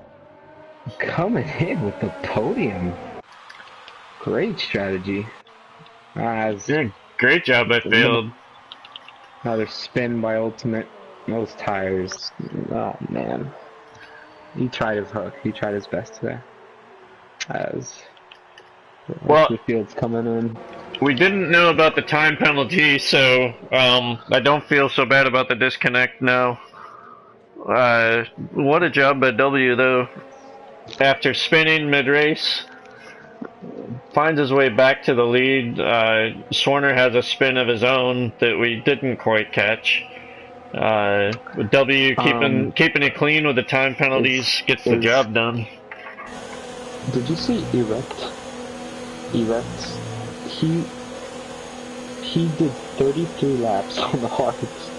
coming in with the podium. Great strategy. As yeah, great job by Field. another spin by Ultimate. Those tires. Oh man. He tried his hook. He tried his best there. As Well, the Field's coming in. we didn't know about the time penalty, so I don't feel so bad about the disconnect now. What a job by W though. After spinning mid-race, finds his way back to the lead. Swarner has a spin of his own that we didn't quite catch. W keeping it clean with the time penalties gets the job done. Did you see Erect? Erect. He did 33 laps on the hards.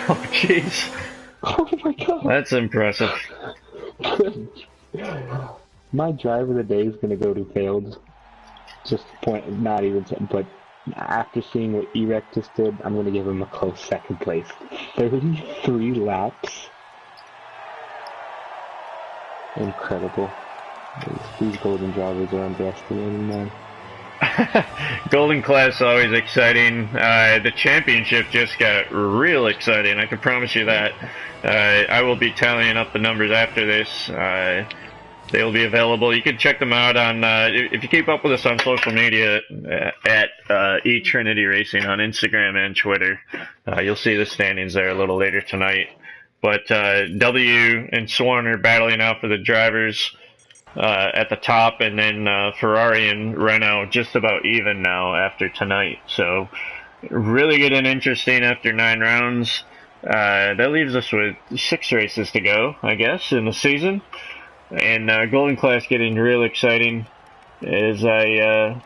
Oh jeez, Oh my god. that's impressive. My driver of the day is gonna go to Failed. Just point, not even, but after seeing what Erect just did, I'm gonna give him a close second place. 33 laps. Incredible. These golden drivers are underestimated, man. Golden class always exciting. The championship just got real exciting. I can promise you that. I will be tallying up the numbers after this. They will be available. You can check them out on if you keep up with us on social media at eTrinity Racing on Instagram and Twitter. You'll see the standings there a little later tonight. But W and Swan are battling out for the drivers at the top, and then Ferrari and Renault just about even now after tonight. So really good and interesting after 9 rounds. That leaves us with 6 races to go, I guess, in the season. And Golden Class getting real exciting as I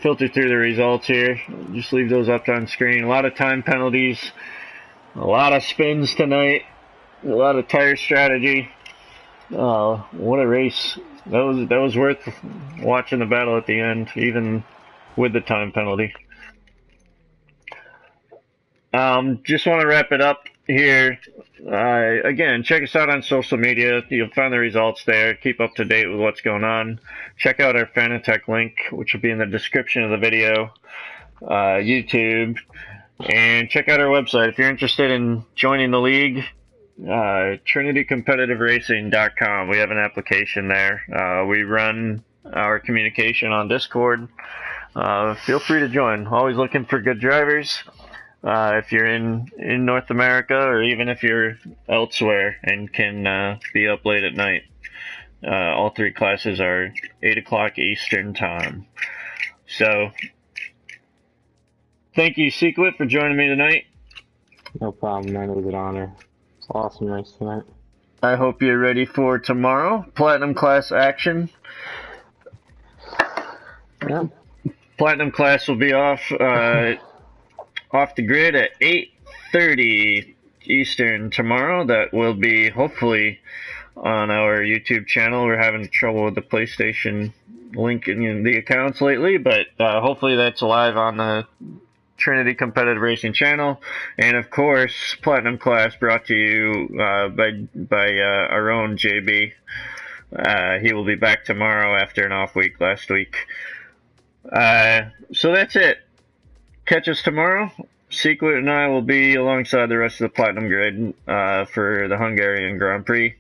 filter through the results here. Just leave those up on screen. A lot of time penalties, a lot of spins tonight, a lot of tire strategy. What a race. That was worth watching the battle at the end, even with the time penalty. Just want to wrap it up here. Again, check us out on social media. You'll find the results there. Keep up to date with what's going on. Check out our Fanatec link, which will be in the description of the video. YouTube. And check out our website. If you're interested in joining the league, TrinityCompetitiveRacing.com. We have an application there. We run our communication on Discord. Feel free to join. Always looking for good drivers. If you're in North America, or even if you're elsewhere and can be up late at night. All 3 classes are 8 o'clock Eastern time. So, thank you, Sequit, for joining me tonight. No problem, man. It was an honor. It's an awesome race tonight. I hope you're ready for tomorrow. Platinum class action. Yeah. Platinum class will be off the grid at 8:30 Eastern tomorrow. That will be hopefully on our YouTube channel. We're having trouble with the PlayStation link in the accounts lately, but hopefully that's live on the Trinity Competitive Racing channel. And of course, Platinum Class brought to you by our own JB. He will be back tomorrow after an off week last week. So that's it. Catch us tomorrow. Sequit and I will be alongside the rest of the Platinum Grid for the Hungarian Grand Prix.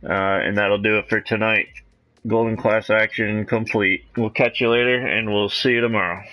And that'll do it for tonight. Golden Class action complete. We'll catch you later, and we'll see you tomorrow.